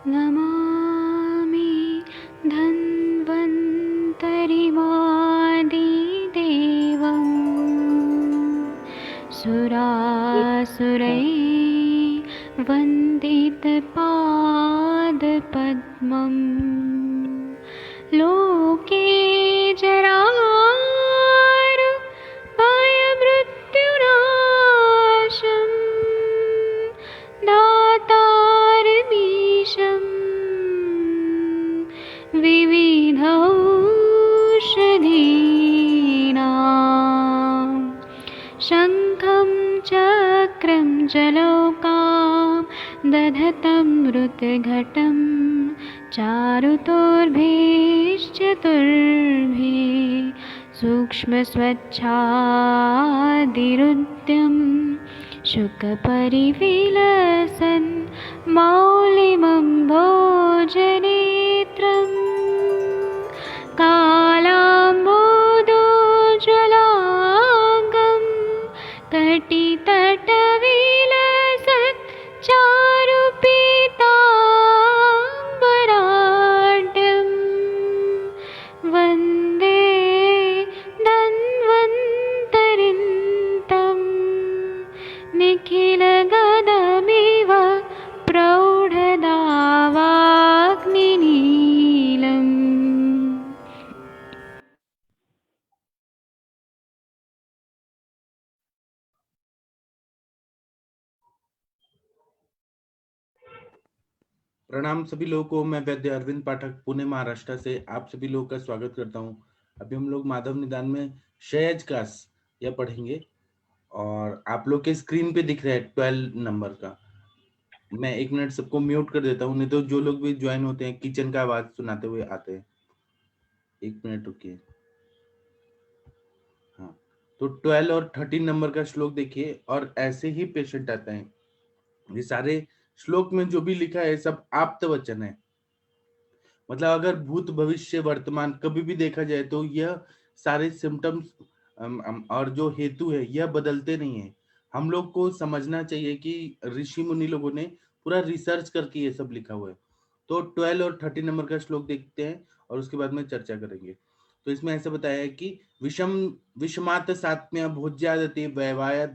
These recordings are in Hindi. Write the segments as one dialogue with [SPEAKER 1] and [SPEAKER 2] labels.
[SPEAKER 1] नमामि धन्वन्तरिमादिदेवं सुरासुरैर्वन्दितपादपद्मं लोके जरामृत्युनाशं दातारमीशं विविधौषधीनां शङ्खं चक्रं जलौकां दधतं मृतघटं चारुतोर्भिश्चतुर्भिः सूक्ष्मस्वच्छादिरुद्यं शुकपरिविलसन् मौलिमं भोजनेत्रम् कालाम्बोदोज्ज्वलाङ्गं कटितटविलसत् चारुपीताम्बराढ्यं वन्दे धन्वन्तरिन्तं निखिलगदमिव प्रौढदावाग्निनीलम्।
[SPEAKER 2] प्रणाम सभी लोगों को। मैं वैद्य अरविंद पाठक पुणे महाराष्ट्र से आप सभी लोगों का स्वागत करता हूं। अभी हम लोग माधव निदान में शयज कास यह पढ़ेंगे और आप लोग के स्क्रीन पे दिख रहा है 12 नंबर का। मैं 1 मिनट सबको म्यूट कर देता हूं, नहीं तो जो लोग भी ज्वाइन होते हैं किचन का आवाज सुनाते हुए आते हैं। 1 मिनट रुकिए। हाँ, तो 12 और 13 नंबर का श्लोक देखिए और ऐसे ही पेशेंट आते हैं। ये सारे श्लोक में जो भी लिखा है सब आप्त वचन है, मतलब अगर भूत भविष्य वर्तमान कभी भी देखा जाए तो यह सारे सिम्टम्स और जो हेतु है यह बदलते नहीं है। हम लोग को समझना चाहिए कि ऋषि मुनि लोगों ने पूरा रिसर्च करके ये सब लिखा हुआ है। तो 12 और 13 नंबर का श्लोक देखते हैं और उसके बाद में चर्चा करेंगे। तो इसमें ऐसा बताया है कि विषमात सात्म्य भोज्यादति वैवायत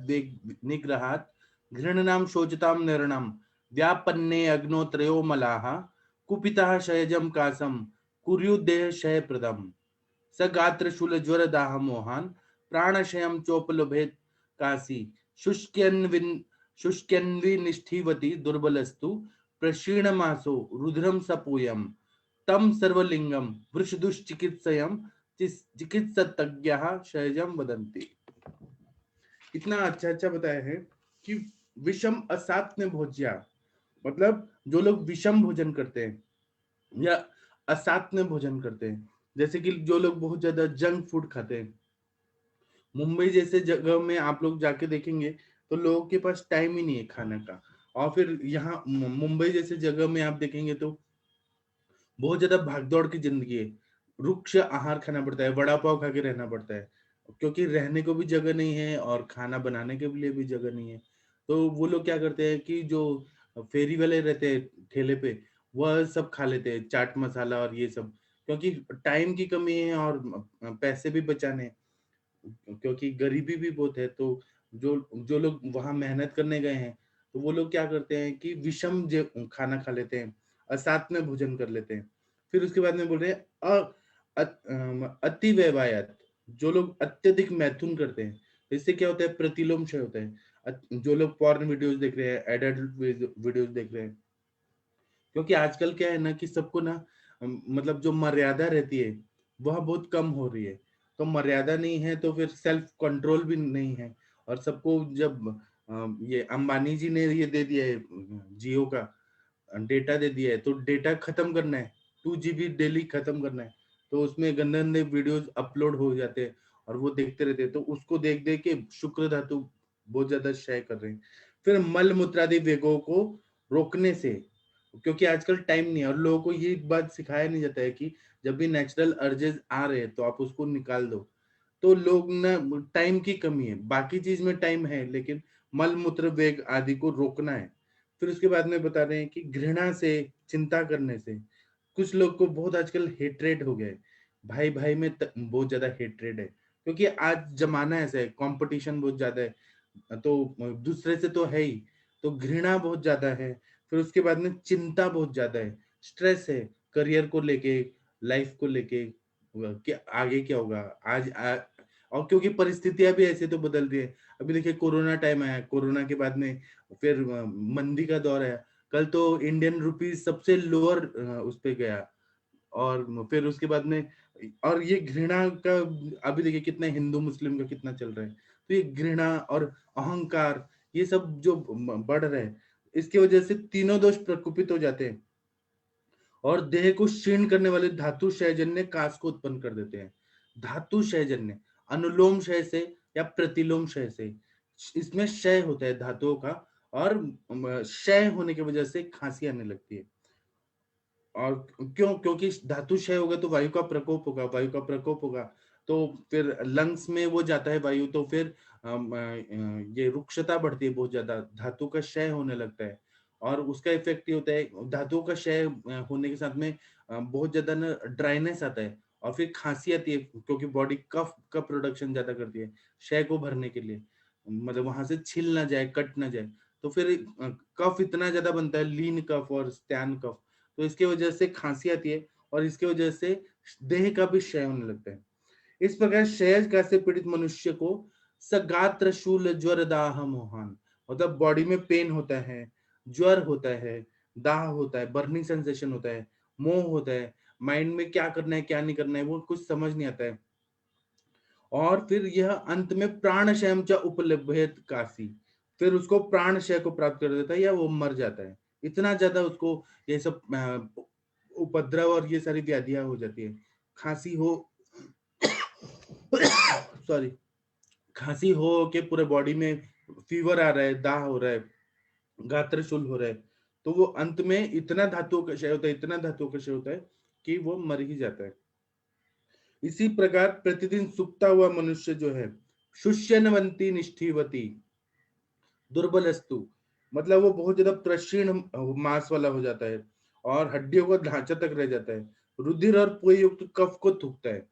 [SPEAKER 2] निग्रहात घृणनाम शोचताम निर्णम व्यापन्ने अग्नोत्रयो मलाहा कुपितः शयजम कासम कुर्युदेह क्षय प्रदम स गात्र शूल ज्वर दाह मोहान प्राणशयम चोपलभेत कासी शुष्क्यन्वि निष्ठीवती दुर्बलस्तु प्रशीणमासो रुद्रम सपूयम तम सर्वलिंगम वृषदुश्चिकित्सयम चिकित्सतज्ञः शयजम वदन्ति। इतना अच्छा अच्छा बताया है कि विषम असात्म्य भोज्या, मतलब जो लोग विषम भोजन करते हैं या असात्म्य भोजन करते हैं, जैसे कि जो लोग बहुत ज्यादा जंक फूड खाते हैं। मुंबई जैसे जगह में आप लोग जाके देखेंगे तो लोगों के पास टाइम ही नहीं है खाने का। और फिर यहाँ मुंबई जैसे जगह में आप देखेंगे तो बहुत ज्यादा भागदौड़ की जिंदगी है। रुक्ष आहार खाना पड़ता है, वड़ा पाव खा के रहना पड़ता है, क्योंकि रहने को भी जगह नहीं है और खाना बनाने के लिए भी जगह नहीं है। तो वो लोग क्या करते हैं कि जो फेरी वाले रहते हैं ठेले पे, वह सब खा लेते हैं, चाट मसाला और ये सब, क्योंकि टाइम की कमी है और पैसे भी बचाने हैं, क्योंकि गरीबी भी बहुत है। तो जो जो लोग वहां मेहनत करने गए हैं तो वो लोग क्या करते हैं कि विषम खाना खा लेते हैं, असात में भोजन कर लेते हैं। फिर उसके बाद में बोल रहे हैं अति व्यवायत, जो लोग अत्यधिक मैथुन करते हैं। तो इससे क्या होता है, प्रतिलोम क्षय होता है। जो लोग पॉर्न वीडियोस देख रहे हैं, एडल्ट वीडियोस देख रहे हैं, क्योंकि आजकल क्या है ना कि सबको ना मतलब जो मर्यादा रहती है वह बहुत कम हो रही है। तो मर्यादा नहीं है तो फिर सेल्फ कंट्रोल भी नहीं है। और सबको जब ये अंबानी जी ने ये दे दिया है, जियो का डेटा दे दिया है, तो डेटा खत्म करना है, 2 GB डेली खत्म करना है। तो उसमें गंदे गंदे वीडियोस अपलोड हो जाते हैं और वो देखते रहते हैं। तो उसको देख देख के शुक्र धातु बहुत ज्यादा क्षय कर रहे हैं। फिर मल मूत्रादि वेगों को रोकने से, क्योंकि आजकल टाइम नहीं है और लोगों को ये बात सिखाया नहीं जाता है कि जब भी नेचुरल अर्जेस आ रहे हैं तो आप उसको निकाल दो। तो लोग ना, टाइम की कमी है, बाकी चीज में टाइम है लेकिन मल मूत्र वेग आदि को रोकना है। फिर उसके बाद में बता रहे हैं कि घृणा से चिंता करने से। कुछ लोग को बहुत आजकल हेट्रेड हो गया है, भाई भाई में बहुत ज्यादा हेट्रेड है, क्योंकि आज जमाना ऐसा है, कंपटीशन बहुत ज्यादा है, तो दूसरे से तो है ही, तो घृणा बहुत ज्यादा है। फिर उसके बाद में चिंता बहुत ज्यादा है, स्ट्रेस है, करियर को लेके, लाइफ को लेके, कि आगे क्या होगा और क्योंकि परिस्थितियां भी ऐसे तो बदल रही है। अभी देखिए कोरोना टाइम आया, कोरोना के बाद में फिर मंदी का दौर आया। कल तो इंडियन रुपीस सबसे लोअर उस पे गया, और फिर उसके बाद में, और ये घृणा का अभी देखिए कितना हिंदू मुस्लिम का कितना चल रहा है। तो ये घृणा और अहंकार, ये सब जो बढ़ रहे हैं, इसकी वजह से तीनों दोष प्रकोपित हो जाते हैं, और देह को क्षीण करने वाले धातु क्षयजन्य कास को उत्पन्न कर देते हैं। धातु क्षयजन्य, अनुलोम क्षय से या प्रतिलोम क्षय से, इसमें क्षय होता है धातुओं का, और क्षय होने की वजह से खांसी आने लगती है। और क्यों? क्योंकि धातु क्षय होगा तो वायु का प्रकोप होगा, वायु का प्रकोप होगा तो फिर लंग्स में वो जाता है वायु, तो फिर ये रुक्षता बढ़ती है बहुत ज्यादा, धातु का क्षय होने लगता है, और उसका इफेक्ट ये होता है, धातुओं का क्षय होने के साथ में बहुत ज्यादा ना ड्राइनेस आता है, और फिर खांसी आती है, क्योंकि बॉडी कफ का प्रोडक्शन ज्यादा करती है क्षय को भरने के लिए, मतलब वहां से छिल ना जाए, कट ना जाए, तो फिर कफ इतना ज्यादा बनता है, लीन कफ और स्टैन कफ, तो इसके वजह से खांसी आती है, और इसके वजह से देह का भी क्षय होने लगता है। इस प्रकार क्षय का से पीड़ित मनुष्य को सगात्र शूल ज्वर दाह मोहन, मतलब बॉडी में पेन होता है, ज्वर होता है, दाह होता है, बर्निंग सेंसेशन होता है, मोह होता है, माइंड में क्या करना है क्या नहीं करना है वो कुछ समझ नहीं आता है, और फिर यह अंत में प्राण क्षय च उपलभ्यत काशी, फिर उसको प्राण क्षय को प्राप्त कर देता है या वो मर जाता है, इतना ज्यादा उसको ये सब उपद्रव और ये सारी व्याधियां हो जाती है। खांसी हो सॉरी, खांसी हो के पूरे बॉडी में फीवर आ रहा है, दाह हो रहा है, गात्र शूल हो रहा है, तो वो अंत में इतना धातुओं का क्षय होता है, इतना धातुओं का क्षय होता है कि वो मर ही जाता है। इसी प्रकार प्रतिदिन सूखता हुआ मनुष्य जो है, शुष्यनवंती निष्ठीवती दुर्बलस्तु, मतलब वो बहुत ज्यादा प्रशीर्ण मांस वाला हो जाता है, और हड्डियों का ढांचा तक रह जाता है, रुधिर और पोय युक्त कफ को थूकता है।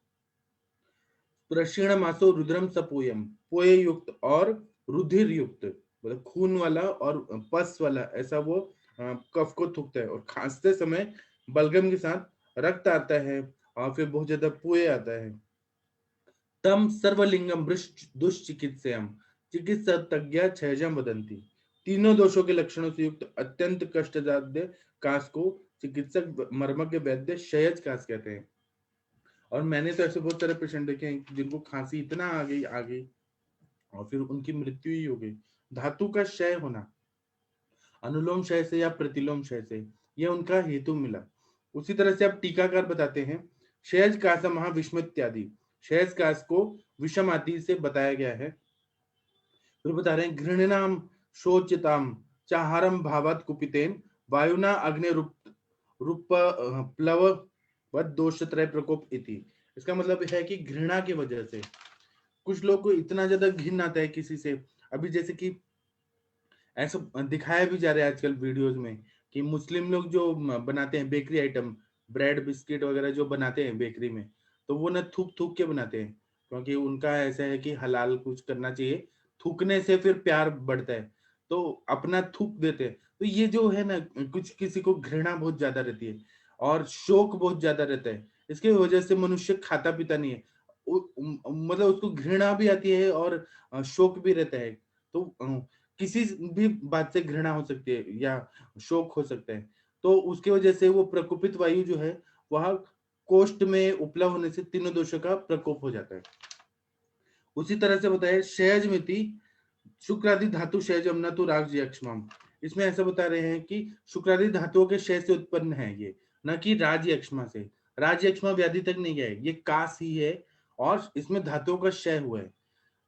[SPEAKER 2] प्रशीर्ण मासो रुद्रम सपोयम, पोय युक्त और रुधिर युक्त, मतलब खून वाला और पस वाला, ऐसा वो कफ को थूकता है, और खांसते समय बलगम के साथ रक्त आता है, और फिर बहुत ज्यादा पोय आता है। तम सर्वलिंगम दुष्चिकित्सयम चिकित्सतज्ञ क्षयजम वदंती, तीनों दोषों के लक्षणों से युक्त अत्यंत कष्टदायक कास को चिकित्सक मर्मज्ञ वैद्य क्षयज कास कहते हैं। और मैंने तो ऐसे बहुत सारे पेशेंट देखे हैं जिनको खांसी इतना आ गई और फिर उनकी मृत्यु ही हो गई। धातु का क्षय होना, अनुलोम क्षय से या प्रतिलोम क्षय से, यह उनका हेतु मिला। उसी तरह से अब टीकाकार बताते हैं, क्षयज कास महाविष्म इत्यादि, क्षयज कास को विषम आदि से बताया गया है। फिर बता रहे हैं, घृणाम शोचिताम चाहारम भावात कुपितेन वायुना अग्नि रूप रूप प्लव व दोषत्रय प्रकोप इति। इसका मतलब है कि घृणा की वजह से कुछ लोग को इतना ज्यादा घिन आता है किसी से। अभी जैसे कि ऐसा दिखाया भी जा रहा है आजकल वीडियोस में कि मुस्लिम लोग जो बनाते हैं बेकरी आइटम, ब्रेड बिस्किट वगैरह जो बनाते हैं बेकरी में, तो वो ना थूक थूक के बनाते हैं, क्योंकि उनका ऐसा है कि हलाल कुछ करना चाहिए, थूकने से फिर प्यार बढ़ता है, तो अपना थूक देते हैं। तो ये जो है ना, कुछ किसी को घृणा बहुत ज्यादा रहती है और शौक बहुत ज्यादा रहता है, इसकी वजह से मनुष्य खाता पीता नहीं है, मतलब उसको घृणा भी आती है और शौक भी रहता है। तो किसी भी बात से घृणा हो सकती है या शोक हो सकता है, तो उसकी वजह से वो प्रकोपित वायु जो है वह कोष्ठ में उपलब्ध होने से तीनों दोषों का प्रकोप हो जाता है। उसी तरह से बताया क्षयज मिति शुक्रादि धातु क्षयजम न तो राजयक्ष्मम, इसमें ऐसा बता रहे हैं कि शुक्रादि धातुओं के क्षय से उत्पन्न है ये, न कि राजयक्ष्मा से। राजयक्ष्मा व्याधि तक नहीं गया है, ये कास ही है, और इसमें धातुओं का क्षय हुआ है।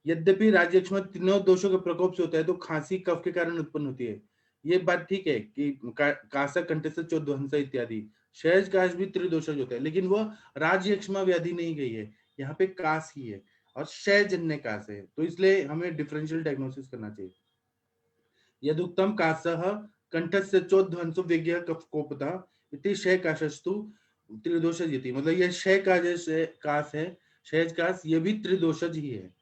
[SPEAKER 2] यद्यपि राज्यक्षमा तीनों दोषों के प्रकोप से होता है, तो खांसी कफ के कारण उत्पन्न होती है, ये बात ठीक है कि कासा कंठस्थ चोध्वंस इत्यादि क्षयज काश भी त्रिदोषज होता है, लेकिन वो राज्यक्षमा व्याधि नहीं गई है, यहाँ पे कास ही है और क्षयजन्य कास है, तो इसलिए हमें डिफरेंशियल डायग्नोसिस करना चाहिए। यदुक्तम कासः कंठस्य चोध्वंसो विज्ञ कफकोपता इति क्षय काशस्तु त्रिदोषज इति, मतलब ये क्षय का जो काश है, क्षयज काश, ये भी त्रिदोषज ही है।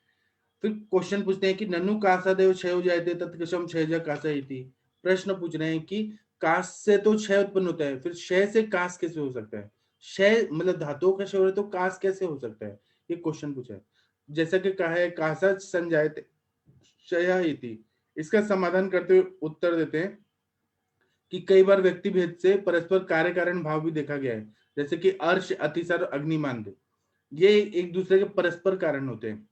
[SPEAKER 2] फिर क्वेश्चन पूछते हैं कि ननु कासादेव क्षय हो जाते तत्कशम क्षयज काश इति। प्रश्न पूछ रहे हैं कि काश से तो क्षय उत्पन्न होता है, फिर क्षय से काश कैसे हो सकता है? क्षय मतलब धातुओं का क्षय हो रहा है तो काश कैसे हो सकता है, ये क्वेश्चन पूछा है। जैसा कि कहा है कासा संजायते क्षय इति। इसका समाधान करते हुए उत्तर देते हैं कि कई बार व्यक्ति भेद से परस्पर कार्य कारण भाव भी देखा गया है, जैसे कि अर्श, अतिसार, अग्निमांद, ये एक दूसरे के परस्पर कारण होते हैं।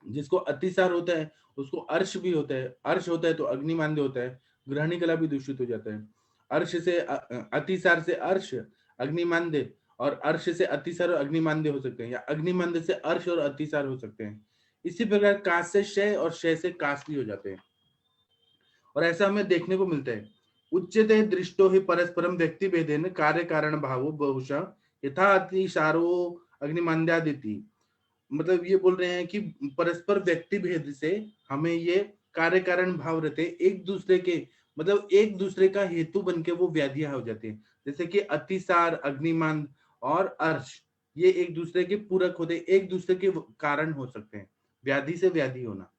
[SPEAKER 2] जिसको अतिसार होता है उसको अर्श भी होता है, अर्श होता है तो अग्निमांद्य होता है, ग्रहणी कला भी दूषित हो जाता है। अर्श से अतिसार से अर्श, अग्निमांद्य, और अर्श से अतिसार और अग्निमांद्य हो सकते हैं, या अग्निमांद्य से अर्श और अतिसार हो सकते हैं। इसी प्रकार काश से क्षय और क्षय से काश भी हो जाते हैं, और ऐसा हमें देखने को मिलता है। उच्यते दृष्टो ही परस्परम व्यक्ति भेदेन कार्य कारण भावो बहुशः यथा अतिसारो अग्निमांद्यादिति। मतलब ये बोल रहे हैं कि परस्पर व्यक्ति भेद से हमें ये कार्य कारण भाव रहते हैं एक दूसरे के, मतलब एक दूसरे का हेतु बन के वो व्याधियां हो जाती हैं। जैसे कि अतिसार, अग्निमांद और अर्श, ये एक दूसरे के पूरक होते, एक दूसरे के कारण हो सकते हैं, व्याधि से व्याधि होना।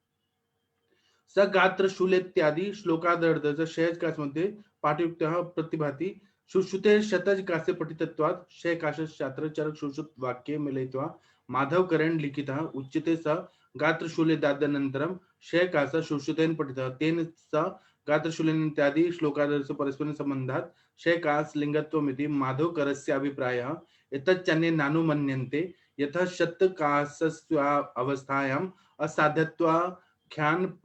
[SPEAKER 2] स गात्र शूल इत्यादि श्लोकादर्थ क्षय काश मध्ये पाठयुक्त प्रतिभाति सुश्रुते शतज कास्य पठितत्वात् क्षय काश छात्र चरक सुश्रुत वाक्ये मिलित्वा माधव करण लिखितः उच्यते स गात्रशूले दाद्यनन्तरं क्षय काश सुश्रुतेन पठितः तेन स गात्रशूलेन इत्यादि श्लोकादर्श परस्पर संबंधात् क्षय काश लिंगत्वमिति माधवकरस्य अभिप्रायः एतच्चन्ये नानुमन्यन्ते यतः शतकाशस्यावस्थायाम् असाध्यत्वाख्यान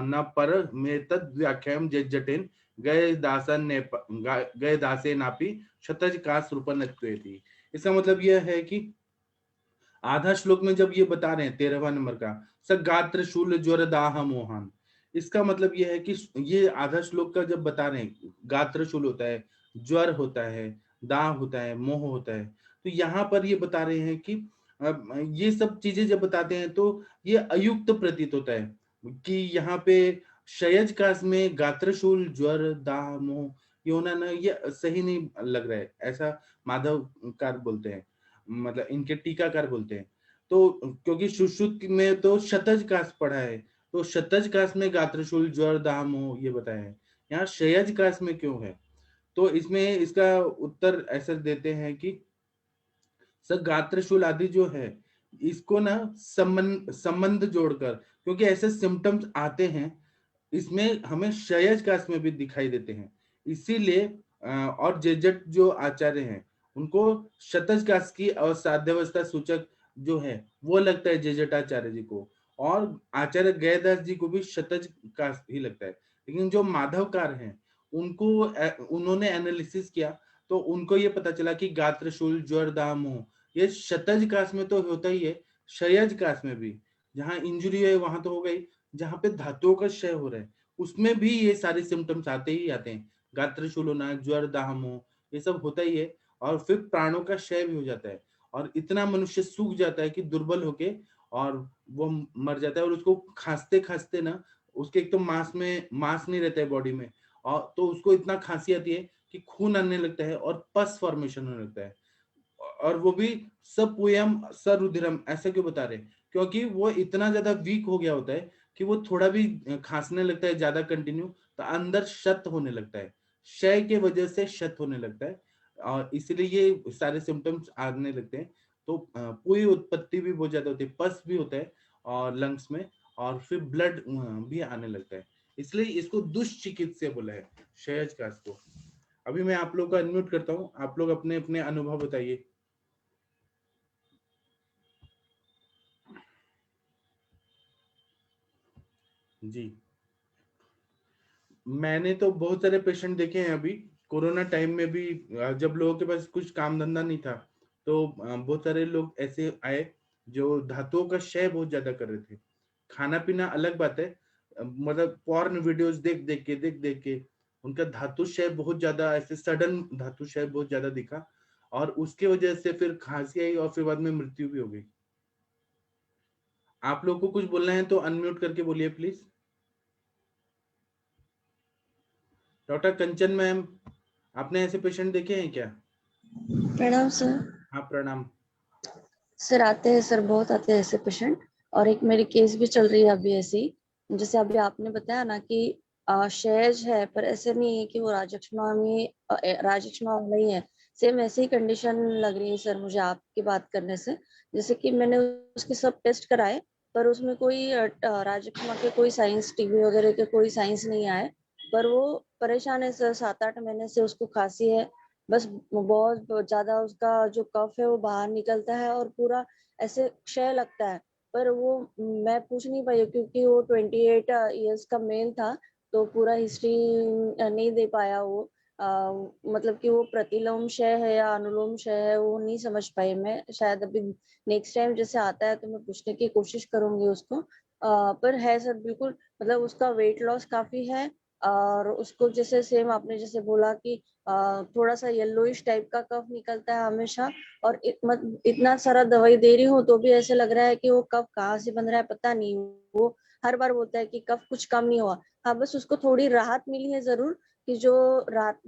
[SPEAKER 2] न पर में तद व्याख्याम जटेन गए दासन ने गए दासे नापी शतज का स्वरूपनत्वेति। इसका मतलब यह है कि आधा श्लोक में जब ये बता रहे हैं 13वां नंबर का स गात्र शूल ज्वर दाह मोहन, इसका मतलब यह है कि ये आधा श्लोक का जब बता रहे हैं गात्र शूल होता है, ज्वर होता है, दाह होता है, मोह होता है, तो यहाँ पर ये बता रहे हैं कि ये सब चीजें जब बताते हैं तो ये अयुक्त प्रतीत होता है कि यहाँ पे क्षयज काश में गात्रशूल, ज्वर, दाह, मोह ये होना ना, ये सही नहीं लग रहा है, ऐसा माधवकार बोलते हैं, मतलब इनके टीकाकार बोलते हैं। तो क्योंकि सुश्रुत में तो शतज काश पढ़ा है, तो शतज काश में गात्रशूल, ज्वर, दाह, मोह ये बताया है, यहाँ क्षयज काश में क्यों है? तो इसमें इसका उत्तर ऐसा देते हैं कि गात्रशूल आदि जो है इसको ना संबंध संबंध जोड़कर, क्योंकि ऐसे सिम्टम्स आते हैं इसमें हमें क्षयज काश में भी दिखाई देते हैं, इसीलिए और जेजट जो आचार्य हैं उनको शतज काश की असाध्यावस्था सूचक जो है वो लगता है जेजटाचार्य जी को, और आचार्य गयदास जी को भी शतज काश ही लगता है। लेकिन जो माधवकार हैं उनको उन्होंने एनालिसिस किया तो उनको ये पता चला कि गात्रशूल, ज्वर, दाह, मोह ये शतज काश में तो होता ही है, क्षयज काश में भी जहाँ इंजुरी है वहां तो हो गई, जहाँ पे धातुओं का क्षय हो रहा है उसमें भी ये सारे सिम्टम्स आते ही आते हैं, गात्रशूल होना, ज्वर, दाह, मोह ये सब होता ही है, और फिर प्राणों का क्षय भी हो जाता है, और इतना मनुष्य सूख जाता है कि दुर्बल होके और वो मर जाता है, और उसको खांसते खांसते ना उसके एक तो मांस नहीं रहता है बॉडी में, और तो उसको इतना खांसी आती है कि खून आने लगता है और पस फॉर्मेशन होने लगता है, और वो भी सपुयम सरुधिरम, ऐसा क्यों बता रहे हैं? क्योंकि वो इतना ज्यादा वीक हो गया होता है कि वो थोड़ा भी खांसने लगता है ज्यादा कंटिन्यू तो अंदर शत होने लगता है, क्षय के वजह से शत होने लगता है, और इसलिए ये सारे सिम्टम्स आने लगते हैं। तो पूरी उत्पत्ति भी बहुत ज्यादा होती है, पस भी होता है और लंग्स में, और फिर ब्लड भी आने लगता है, इसलिए इसको दुष्चिकित्सा बोला है क्षयज काश को। अभी मैं आप लोग को अनम्यूट करता हूँ, आप लोग अपने अपने अनुभव बताइए। जी, मैंने तो बहुत सारे पेशेंट देखे हैं अभी कोरोना टाइम में भी, जब लोगों के पास कुछ काम धंधा नहीं था तो बहुत सारे लोग ऐसे आए जो धातुओं का क्षय बहुत ज्यादा कर रहे थे। खाना पीना अलग बात है, मतलब पॉर्न वीडियोस देख देख के उनका धातु क्षय बहुत ज्यादा, ऐसे सडन धातु क्षय बहुत ज्यादा दिखा, और उसके वजह से फिर खांसी आई और फिर बाद में मृत्यु भी हो गई। आप लोग को कुछ बोलना है तो अनम्यूट करके बोलिए प्लीज। डॉक्टर कंचन मैम, आपने ऐसे पेशेंट देखे हैं क्या?
[SPEAKER 3] प्रणाम सर।
[SPEAKER 2] हाँ प्रणाम।
[SPEAKER 3] सर आते हैं सर, बहुत आते हैं ऐसे पेशेंट। और एक मेरी केस भी चल रही है अभी ऐसी। जैसे अभी आपने बताया ना कि शेज है, पर ऐसे नहीं है कि वो राजक्षमा में राजक्षमा नहीं है। सेम ऐसे ही कंडीशन लग रही है सर मुझे आपकी बात करने से। जैसे कि मैंने उसके सब टेस्ट कराए, पर उसमें कोई राजक्षमा के कोई साइंस, टीबी वगैरह के कोई साइंस नहीं आए। पर वो परेशान है सर, 7-8 महीने से उसको खांसी है। बस बहुत ज्यादा उसका जो कफ है वो बाहर निकलता है और पूरा ऐसे क्षय लगता है। पर वो मैं पूछ नहीं पाई क्योंकि वो 28 ईयर्स का मेल था, तो पूरा हिस्ट्री नहीं दे पाया वो। मतलब कि वो प्रतिलोम क्षय है या अनुलोम क्षय है वो नहीं समझ पाई मैं। शायद अभी नेक्स्ट टाइम जैसे आता है तो मैं पूछने की कोशिश करूंगी उसको। पर है सर बिल्कुल, मतलब उसका वेट लॉस काफी है। और उसको जैसे सेम आपने जैसे बोला कि थोड़ा सा येलोइश टाइप का कफ निकलता है हमेशा। और इतना सारा दवाई दे रही हूँ तो भी ऐसे लग रहा है कि वो कफ कहाँ से बन रहा है पता नहीं। वो हर बार बोलता है कि कफ कुछ कम नहीं हुआ। हाँ, बस उसको थोड़ी राहत मिली है जरूर, कि जो रात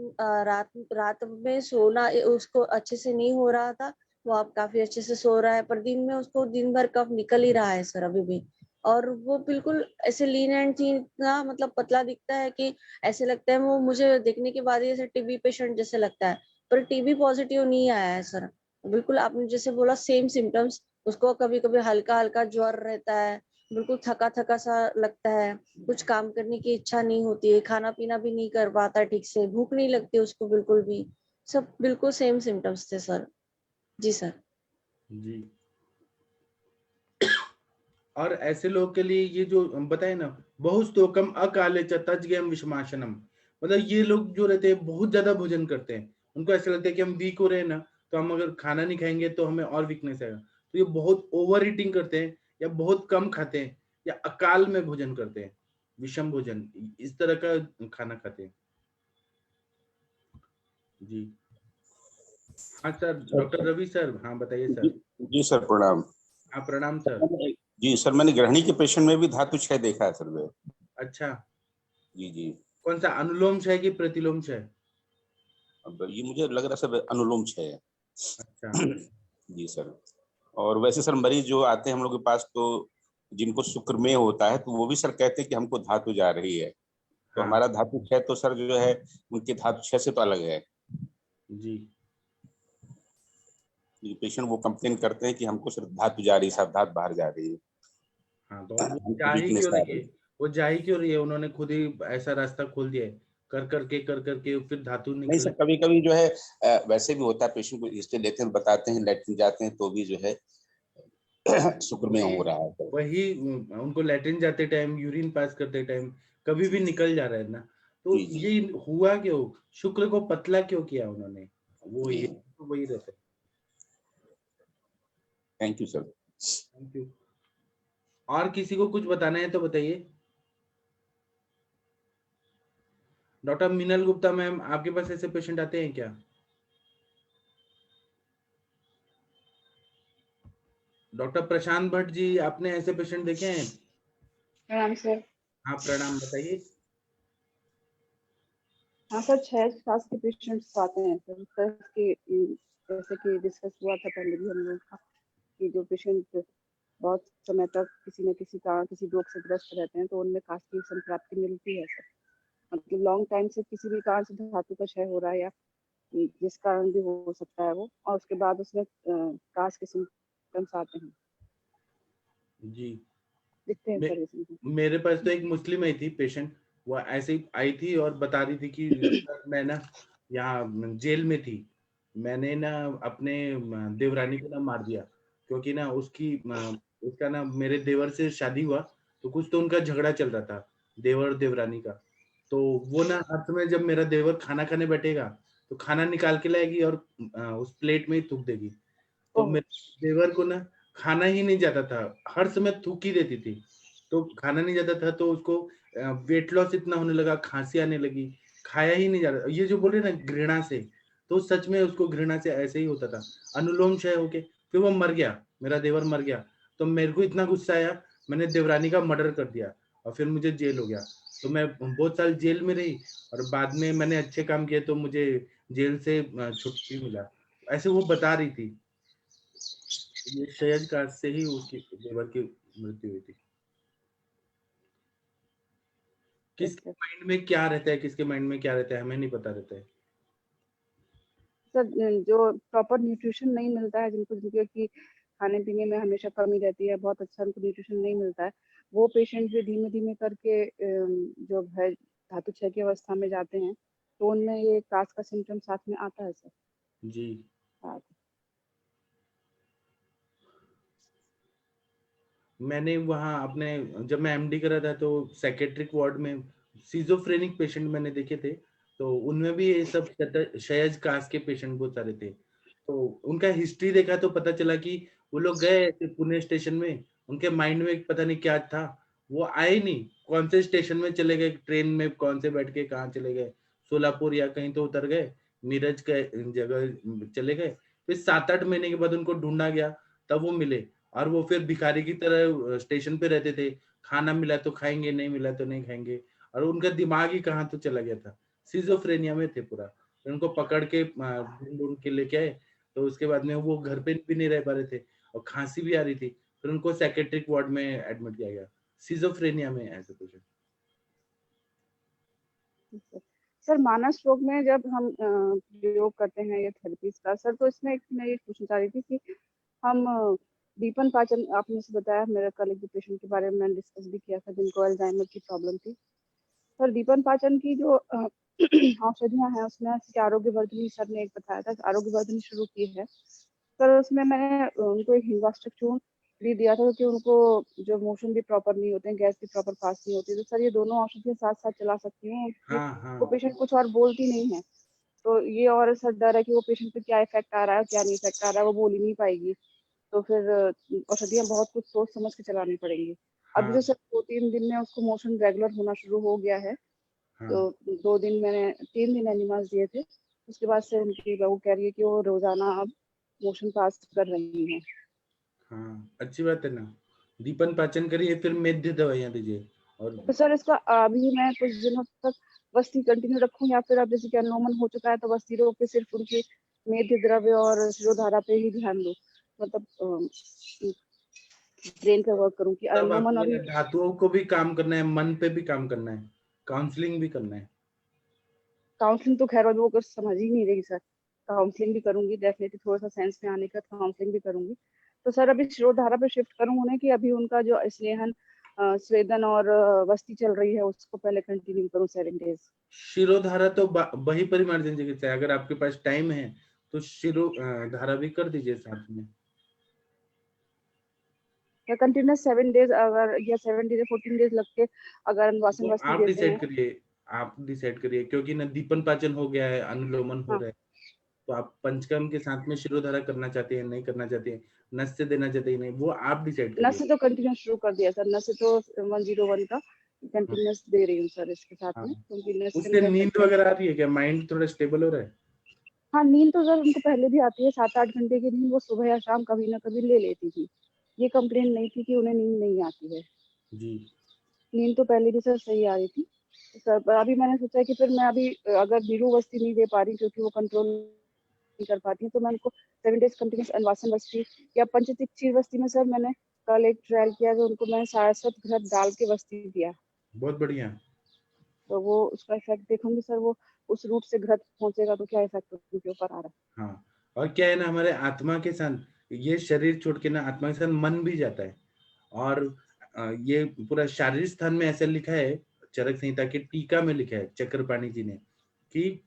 [SPEAKER 3] रात में सोना उसको अच्छे से नहीं हो रहा था, वो अब काफी अच्छे से सो रहा है। पर दिन में उसको दिन भर कफ निकल ही रहा है सर अभी भी। और वो बिल्कुल ऐसे लीन एंड थी ना, मतलब पतला दिखता है कि ऐसे लगता है वो मुझे देखने के बाद ही ऐसे टीबी पेशेंट जैसे लगता है। पर टीबी पॉजिटिव नहीं आया है सर। बिल्कुल आपने जैसे बोला सेम सिम्टम्स। उसको कभी कभी हल्का हल्का ज्वर रहता है, बिल्कुल थका थका सा लगता है, कुछ काम करने की इच्छा नहीं होती है, खाना पीना भी नहीं कर पाता ठीक से, भूख नहीं लगती उसको बिल्कुल भी। सब बिल्कुल सेम सिम्टम्स थे सर। जी सर।
[SPEAKER 2] जी। और ऐसे लोग के लिए ये जो हम बताए ना, बहुस्तोकम अकाले च तज्ञम विषमाशनम, मतलब ये लोग जो रहते हैं बहुत ज्यादा भोजन करते हैं। उनको ऐसा लगता है कि हम वीक हो रहे हैं ना, तो हम अगर खाना नहीं खाएंगे तो हमें और वीकनेस आएगा। तो ये बहुत ओवर ईटिंग करते हैं, या बहुत कम खाते हैं, या अकाल में भोजन करते हैं, विषम भोजन, इस तरह का खाना खाते हैं। जी हाँ सर, डॉक्टर रवि सर, हाँ बताइए
[SPEAKER 4] जी,
[SPEAKER 2] सर।
[SPEAKER 4] जी सर प्रणाम।
[SPEAKER 2] हाँ प्रणाम सर।
[SPEAKER 4] जी सर, मैंने गृहिणी के पेशेंट में भी धातु क्षय देखा है सर में।
[SPEAKER 2] अच्छा,
[SPEAKER 4] जी जी।
[SPEAKER 2] कौन सा, अनुलोम क्षय कि प्रतिलोम क्षय?
[SPEAKER 4] अब ये मुझे लग रहा है सर अनुलोम क्षय है।
[SPEAKER 2] अच्छा।
[SPEAKER 4] जी सर। और वैसे सर मरीज जो आते हैं हम लोग के पास, तो जिनको शुक्र में होता है तो वो भी सर कहते हैं कि हमको धातु जा रही है। तो
[SPEAKER 2] हाँ
[SPEAKER 4] हमारा धातु क्षय तो सर जो है उनके धातु क्षय से तो अलग है।
[SPEAKER 2] जी।
[SPEAKER 4] पेशेंट वो कंप्लेन करते हैं कि हमको सर धातु जा रही है, साहब धातु बाहर जा रही है,
[SPEAKER 2] हाँ तो वो
[SPEAKER 4] हमको
[SPEAKER 2] जा ही
[SPEAKER 4] वीकनेस
[SPEAKER 2] क्यों
[SPEAKER 4] आ
[SPEAKER 2] रही
[SPEAKER 4] रही
[SPEAKER 2] है?
[SPEAKER 4] है।
[SPEAKER 2] वो जा ही क्यों रही है? उन्होंने खुद ही ऐसा रास्ता खोल दिया है, कर करके फिर धातु
[SPEAKER 4] नहीं सर,
[SPEAKER 2] निकले।
[SPEAKER 4] कभी कभी जो है वैसे भी होता है, पेशेंट को हिस्ट्री लेते हैं, बताते हैं, लेटरिन जाते हैं तो भी जो है शुक्र में
[SPEAKER 2] वही
[SPEAKER 4] हो रहा है सर।
[SPEAKER 2] वही उनको लैट्रिन जाते टाइम, यूरिन पास करते टाइम कभी भी निकल जा रहा है ना। तो
[SPEAKER 4] जी जी।
[SPEAKER 2] ये हुआ क्यों? शुक्र को पतला क्यों किया उन्होंने? वो ये
[SPEAKER 4] जी,
[SPEAKER 2] तो वही रहता है।
[SPEAKER 4] Thank you sir.
[SPEAKER 2] Thank you. और किसी को कुछ बताना है तो बताइए। डॉक्टर मीनल गुप्ता मैम, आपके पास ऐसे पेशेंट आते हैं क्या? डॉक्टर प्रशांत भट्ट जी, आपने ऐसे पेशेंट देखे हैं?
[SPEAKER 5] प्रणाम सर।
[SPEAKER 2] हाँ प्रणाम, बताइए।
[SPEAKER 5] हाँ सर, 6 क्लास के पेशेंट्स आते हैं सर। सर की जैसे कि डिस्कस हुआ था पहले भी हम लोग का, कि जो पेशेंट बहुत समय तक किसी न किसी कारण किसी रोग से ग्रस्त रहते हैं तो उनमें कास्ट की संप्राप्ति मिलती है सर। मतलब लॉन्ग टाइम से किसी भी कारण से धातु का क्षय हो रहा है, या जिस कारण भी हो सकता है वो, और उसके बाद उसमें कास्ट के सिम्टम्स आते हैं,
[SPEAKER 2] जी।
[SPEAKER 5] दिखते हैं
[SPEAKER 2] मे,
[SPEAKER 5] सर इसमें।
[SPEAKER 2] मेरे पास तो एक मुस्लिम आई थी पेशेंट। वो ऐसे ही आई थी और बता रही थी कि सर मैं ना यहाँ जेल में थी, मैंने ना अपने देवरानी को ना मार दिया, क्योंकि ना उसका ना मेरे देवर से शादी हुआ, तो कुछ तो उनका झगड़ा चल रहा था, देवर और देवरानी का। तो वो ना हर समय जब मेरा देवर खाना खाने बैठेगा तो खाना निकाल के लाएगी और उस प्लेट में ही थूक देगी। तो
[SPEAKER 5] ओह।
[SPEAKER 2] मेरे देवर को ना खाना ही नहीं जाता था, हर समय थूक ही देती थी। तो खाना नहीं जाता था तो उसको वेट लॉस इतना होने लगा, खांसी आने लगी, खाया ही नहीं जाता। ये जो बोले ना घृणा से, तो सच में उसको घृणा से ऐसे ही होता था, अनुलोम क्षय होके फिर वो मर गया, मेरा देवर मर गया। तो मेरे को इतना गुस्सा आया, मैंने देवरानी का मर्डर कर दिया और फिर मुझे जेल हो गया। तो मैं बहुत साल जेल में रही और बाद में मैंने अच्छे काम किए तो मुझे जेल से छुट्टी मिला, ऐसे वो बता रही थी। ये शयज कास्ट से ही उसकी देवर की मृत्यु हुई थी। किसके
[SPEAKER 5] सर
[SPEAKER 2] माइंड में क्या रहता है, किसके माइंड में क्या रहता है, हमें नहीं पता रहता है।
[SPEAKER 5] सर जो प्रॉपर न्यूट्रिशन नहीं मिलता है, जिनको जिनके की खाने पीने में हमेशा कमी रहती है, बहुत अच्छा उनको न्यूट्रिशन नहीं मिलता है, वो पेशेंट भी धीमे धीमे करके जो है धातु क्षय की अवस्था में जाते हैं, तो उनमें ये कास का सिम्टम साथ में आता है सर।
[SPEAKER 2] जी
[SPEAKER 5] साथ
[SPEAKER 2] मैंने वहाँ अपने जब मैं एमडी करा था तो साइकेट्रिक वार्ड में सिजोफ्रेनिक पेशेंट मैंने देखे थे, तो उनमें भी ये सब शयज कास्ट के पेशेंट बहुत सारे थे। तो उनका हिस्ट्री देखा तो पता चला कि वो लोग गए ऐसे पुणे स्टेशन में, उनके माइंड में पता नहीं क्या था, वो आए नहीं, कौन से स्टेशन में चले गए, ट्रेन में कौन से बैठ के कहाँ चले गए, सोलापुर या कहीं तो उतर गए, नीरज के जगह चले गए। फिर 7-8 महीने के बाद उनको ढूंढा गया, तब वो मिले, और वो फिर भिखारी की तरह स्टेशन पे रहते थे, खाना मिला तो खाएंगे, नहीं मिला तो नहीं खाएंगे, और उनका दिमाग ही कहाँ तो चला गया था, सिजोफ्रेनिया में थे पूरा। फिर उनको पकड़ के ढूंढ ढूंढ के लेके आए, तो उसके बाद में वो घर पे भी नहीं रह पा रहे थे और खांसी भी आ रही थी, फिर उनको साइकेट्रिक वार्ड में एडमिट किया गया, सिजोफ्रेनिया में ऐसे पेशेंट।
[SPEAKER 5] सर मानस रोग में जब हम प्रयोग करते हैं ये थेरेपीज का सर, तो इसमें मैं ये पूछना चाह रही थी कि हम दीपन पाचन, आपने से बताया, मेरे कल एक पेशेंट के बारे में मैंने डिस्कस भी किया था जिनको अल्जाइमर की प्रॉब्लम थी। सर दीपन पाचन की जो औषधियाँ हैं उसमें आरोग्यवर्धिनी सर ने एक बताया था, आरोग्यवर्धिनी शुरू की है सर। उसमें मैंने उनको एक हिंगास्टिक चूर्ण भी दिया था क्योंकि उनको जो मोशन भी प्रॉपर नहीं होते हैं, गैस भी प्रॉपर पास नहीं होती, तो सर ये दोनों औषधियाँ साथ साथ चला सकती हैं,
[SPEAKER 2] हाँ हाँ
[SPEAKER 5] वो पेशेंट कुछ और बोलती नहीं है, तो ये और सर डर है कि वो पेशेंट पे क्या इफेक्ट आ रहा है क्या नहीं इफेक्ट आ रहा है, वो बोल ही नहीं पाएगी, तो फिर औषधियाँ बहुत कुछ सोच समझ के चलानी पड़ेंगी। अभी
[SPEAKER 2] हाँ
[SPEAKER 5] तो सर 2-3 दिन में उसको मोशन रेगुलर होना शुरू हो गया है,
[SPEAKER 2] हाँ
[SPEAKER 5] तो 3 दिन एनिमास दिए थे, उसके बाद से उनकी बहू कह रही है कि वो रोजाना अब मोशन पास कर रही हैं।
[SPEAKER 2] हाँ, अच्छी बात है ना, दीपन पाचन करिए, फिर मेद्य दवाइयाँ दीजिए। और
[SPEAKER 5] तो सर इसका अभी मैं कुछ दिनों तक वस्ती कंटिन्यू रखूं, या फिर अब जैसे कि अनुलोमन हो चुका है तो वस्ती रोग पे सिर्फ उनकी मेद्य द्रव्य और शिरोधारा पे ही ध्यान दूं, मतलब ब्रेन पे वर्क करूं कि
[SPEAKER 2] तब
[SPEAKER 5] अनुलोमन
[SPEAKER 2] आपको
[SPEAKER 5] और
[SPEAKER 2] ना धातुओं को भी काम करना है, मन पे भी काम करना है, काउंसलिंग भी करना है।
[SPEAKER 5] काउंसलिंग तो खैर वो कुछ समझ ही नहीं रही सर, काउंसलिंग भी करूंगी डेफिनेटली, थोड़ा सा सेंस में आने का काउंसलिंग भी करूंगी। तो सर अभी शिरोधारा पे शिफ्ट करूं उन्हें, कि अभी उनका जो स्नेहन स्वेदन और वस्ती चल रही है उसको पहले कंटिन्यू करूं 7 डेज?
[SPEAKER 2] शिरोधारा तो वही परिमार्जन चिकित्सा है, अगर आपके पास टाइम है तो शिरो धारा भी कर दीजिए साथ में।
[SPEAKER 5] या कंटिन्यूस 7 डेज, अगर या 7 डेज 14 डेज लग के अगर अनुवासन
[SPEAKER 2] वो
[SPEAKER 5] वस्ती
[SPEAKER 2] आप
[SPEAKER 5] देते
[SPEAKER 2] डिसाइड
[SPEAKER 5] हैं?
[SPEAKER 2] करिए, आप डिसाइड करिए, क्योंकि ना दीपन पाचन हो गया है, अनुलोमन हो
[SPEAKER 5] हाँ,
[SPEAKER 2] रहा है, तो आप पंचकर्म के साथ में शिरोधारा करना चाहते हैं, नहीं करना चाहते हैं, नस से देना चाहते हैं, नहीं, वो आप डिसाइड
[SPEAKER 5] नस
[SPEAKER 2] करिए।
[SPEAKER 5] से तो कंटिन्यू शुरू कर दिया सर, नस से तो 101 का
[SPEAKER 2] हाँ
[SPEAKER 5] कंटिन्यूस दे रही हूँ सर इसके साथ
[SPEAKER 2] हाँ,
[SPEAKER 5] में, क्योंकि नस से
[SPEAKER 2] उससे
[SPEAKER 5] उनका
[SPEAKER 2] नींद
[SPEAKER 5] इफेक्ट है।
[SPEAKER 2] वगैरह आ रही है क्या, माइंड थोड़ा स्टेबल हो रहा है?
[SPEAKER 5] हाँ, नींद तो सर उनको पहले भी आती है, 7-8 घंटे की नींद वो सुबह या शाम कभी ना कभी ले लेती थी, ये कंप्लेन नहीं थी कि उन्हें नींद नहीं आती है,
[SPEAKER 2] जी
[SPEAKER 5] नींद तो पहले भी सर सही आ रही थी। तो सर पर अभी मैंने सोचा कि फिर मैं अभी अगर नीरू वस्ती नहीं दे पा रही क्योंकि वो कंट्रोल नहीं कर पाती, तो मैं उनको 7 डेज कंटिन्यूस अनुवासन वस्ती या पंचतिक चीर वस्ती में सर मैंने कल एक ट्रायल किया, तो उनको मैंने 7.5 घृत डाल के वस्ती दिया,
[SPEAKER 2] बहुत बढ़िया।
[SPEAKER 5] तो वो उसका इफेक्ट देखूंगी सर, वो उस रूट से घृत पहुंचेगा तो क्या इफेक्ट उनके ऊपर आ रहा है।
[SPEAKER 2] हाँ, और क्या है ना, हमारे आत्मा के साथ, ये शरीर छोड़ के ना आत्मा के साथ मन भी जाता है, और ये पूरा शारीरिक स्थान में ऐसा लिखा है, चरक संहिता की टीका में लिखा है चक्रपाणी जी ने, कि